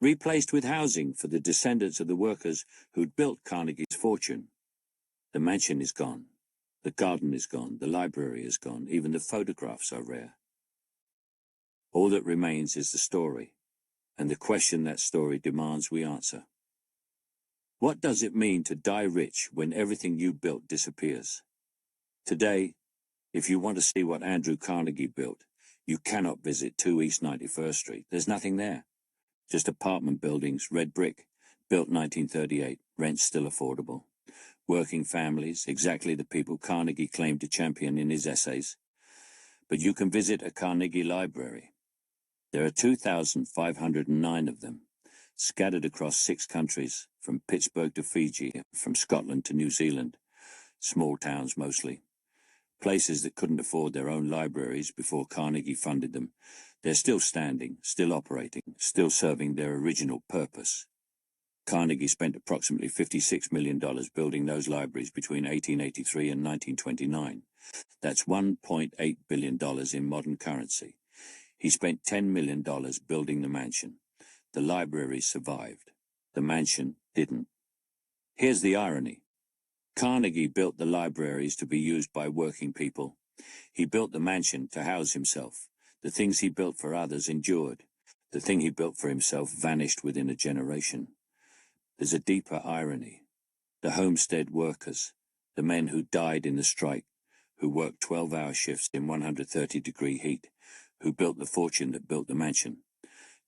replaced with housing for the descendants of the workers who'd built Carnegie's fortune. The mansion is gone. The garden is gone. The library is gone. Even the photographs are rare. All that remains is the story, and the question that story demands we answer. What does it mean to die rich when everything you built disappears? Today, if you want to see what Andrew Carnegie built, you cannot visit 2 East 91st Street. There's nothing there. Just apartment buildings, red brick, built 1938, rent still affordable. Working families, exactly the people Carnegie claimed to champion in his essays. But you can visit a Carnegie library. There are 2,509 of them, scattered across 6 countries, from Pittsburgh to Fiji, from Scotland to New Zealand, small towns mostly. Places that couldn't afford their own libraries before Carnegie funded them. They're still standing, still operating, still serving their original purpose. Carnegie spent approximately $56 million building those libraries between 1883 and 1929. That's $1.8 billion in modern currency. He spent $10 million building the mansion. The library survived. The mansion didn't. Here's the irony. Carnegie built the libraries to be used by working people. He built the mansion to house himself. The things he built for others endured. The thing he built for himself vanished within a generation. There's a deeper irony. The Homestead workers, the men who died in the strike, who worked 12-hour shifts in 130-degree heat, who built the fortune that built the mansion.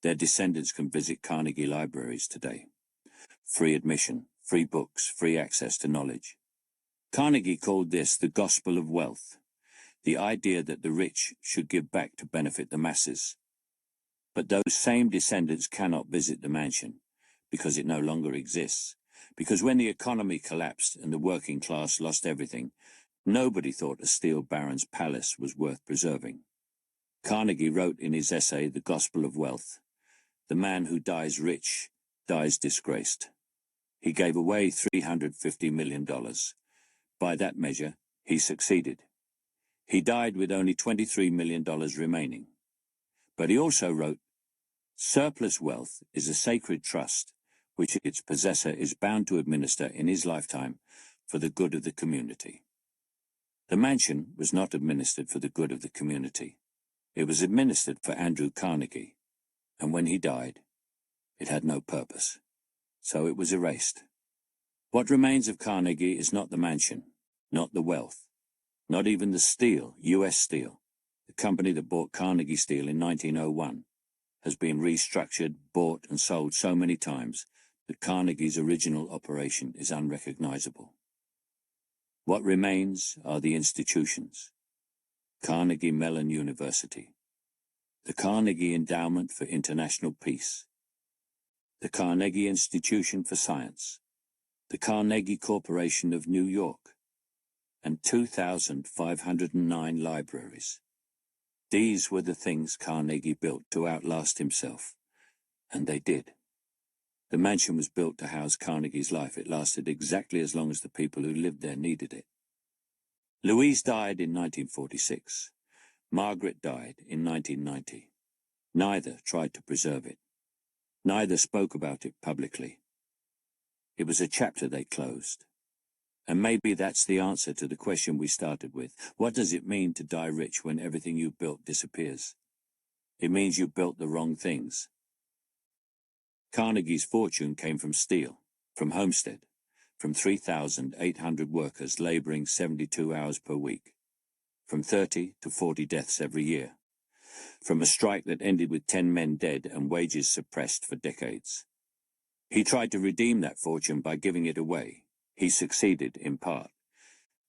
Their descendants can visit Carnegie libraries today. Free admission, free books, free access to knowledge. Carnegie called this the gospel of wealth, the idea that the rich should give back to benefit the masses. But those same descendants cannot visit the mansion, because it no longer exists. Because when the economy collapsed and the working class lost everything, nobody thought a steel baron's palace was worth preserving. Carnegie wrote in his essay, The Gospel of Wealth, the man who dies rich dies disgraced. He gave away $350 million. By that measure, he succeeded. He died with only $23 million remaining. But he also wrote, surplus wealth is a sacred trust which its possessor is bound to administer in his lifetime for the good of the community. The mansion was not administered for the good of the community. It was administered for Andrew Carnegie, and when he died, it had no purpose. So it was erased. What remains of Carnegie is not the mansion, not the wealth, not even the steel, U.S. Steel, the company that bought Carnegie Steel in 1901, has been restructured, bought and sold so many times that Carnegie's original operation is unrecognizable. What remains are the institutions: Carnegie Mellon University, the Carnegie Endowment for International Peace, the Carnegie Institution for Science, the Carnegie Corporation of New York, and 2,509 libraries. These were the things Carnegie built to outlast himself, and they did. The mansion was built to house Carnegie's life. It lasted exactly as long as the people who lived there needed it. Louise died in 1946. Margaret died in 1990. Neither tried to preserve it. Neither spoke about it publicly. It was a chapter they closed. And maybe that's the answer to the question we started with. What does it mean to die rich when everything you built disappears? It means you built the wrong things. Carnegie's fortune came from steel, from Homestead, from 3,800 workers laboring 72 hours per week, from 30 to 40 deaths every year, from a strike that ended with 10 men dead and wages suppressed for decades. He tried to redeem that fortune by giving it away. He succeeded in part.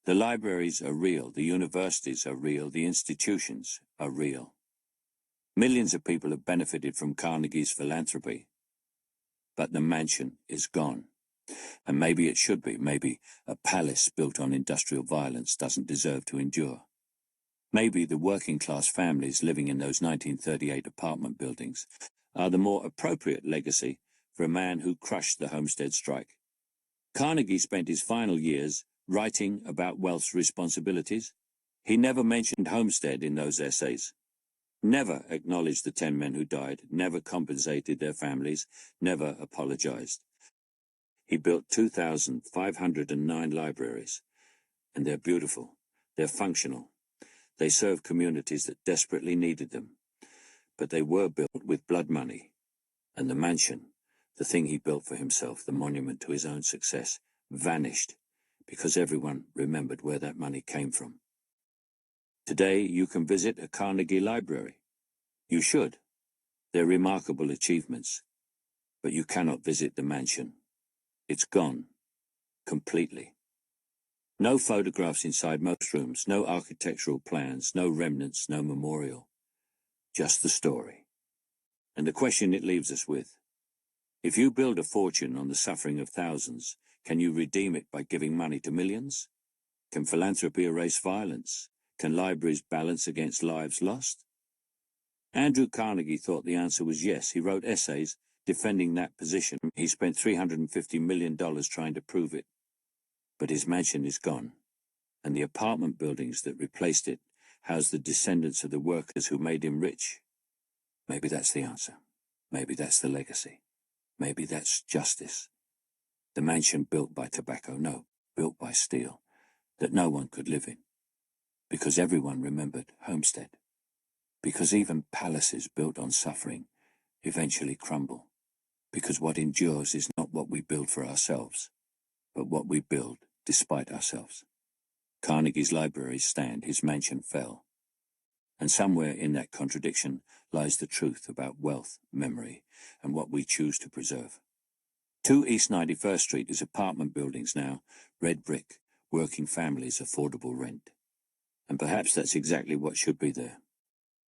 The libraries are real, the universities are real, the institutions are real. Millions of people have benefited from Carnegie's philanthropy, but the mansion is gone. And maybe it should be. Maybe a palace built on industrial violence doesn't deserve to endure. Maybe the working-class families living in those 1938 apartment buildings are the more appropriate legacy for a man who crushed the Homestead Strike. Carnegie spent his final years writing about wealth's responsibilities. He never mentioned Homestead in those essays, never acknowledged the 10 men who died, never compensated their families, never apologized. He built 2,509 libraries, and they're beautiful, they're functional. They serve communities that desperately needed them. But they were built with blood money, and the mansion, the thing he built for himself, the monument to his own success, vanished because everyone remembered where that money came from. Today, you can visit a Carnegie library. You should. They're remarkable achievements. But you cannot visit the mansion. It's gone. Completely. No photographs inside most rooms, no architectural plans, no remnants, no memorial. Just the story. And the question it leaves us with: if you build a fortune on the suffering of thousands, can you redeem it by giving money to millions? Can philanthropy erase violence? Can libraries balance against lives lost? Andrew Carnegie thought the answer was yes. He wrote essays defending that position. He spent $350 million trying to prove it. But his mansion is gone, and the apartment buildings that replaced it house the descendants of the workers who made him rich. Maybe that's the answer. Maybe that's the legacy. Maybe that's justice. The mansion built by tobacco, no, built by steel, that no one could live in. Because everyone remembered Homestead. Because even palaces built on suffering eventually crumble. Because what endures is not what we build for ourselves, but what we build despite ourselves. Carnegie's libraries stand, his mansion fell. And somewhere in that contradiction lies the truth about wealth, memory, and what we choose to preserve. 2 East 91st Street is apartment buildings now, red brick, working families, affordable rent. And perhaps that's exactly what should be there.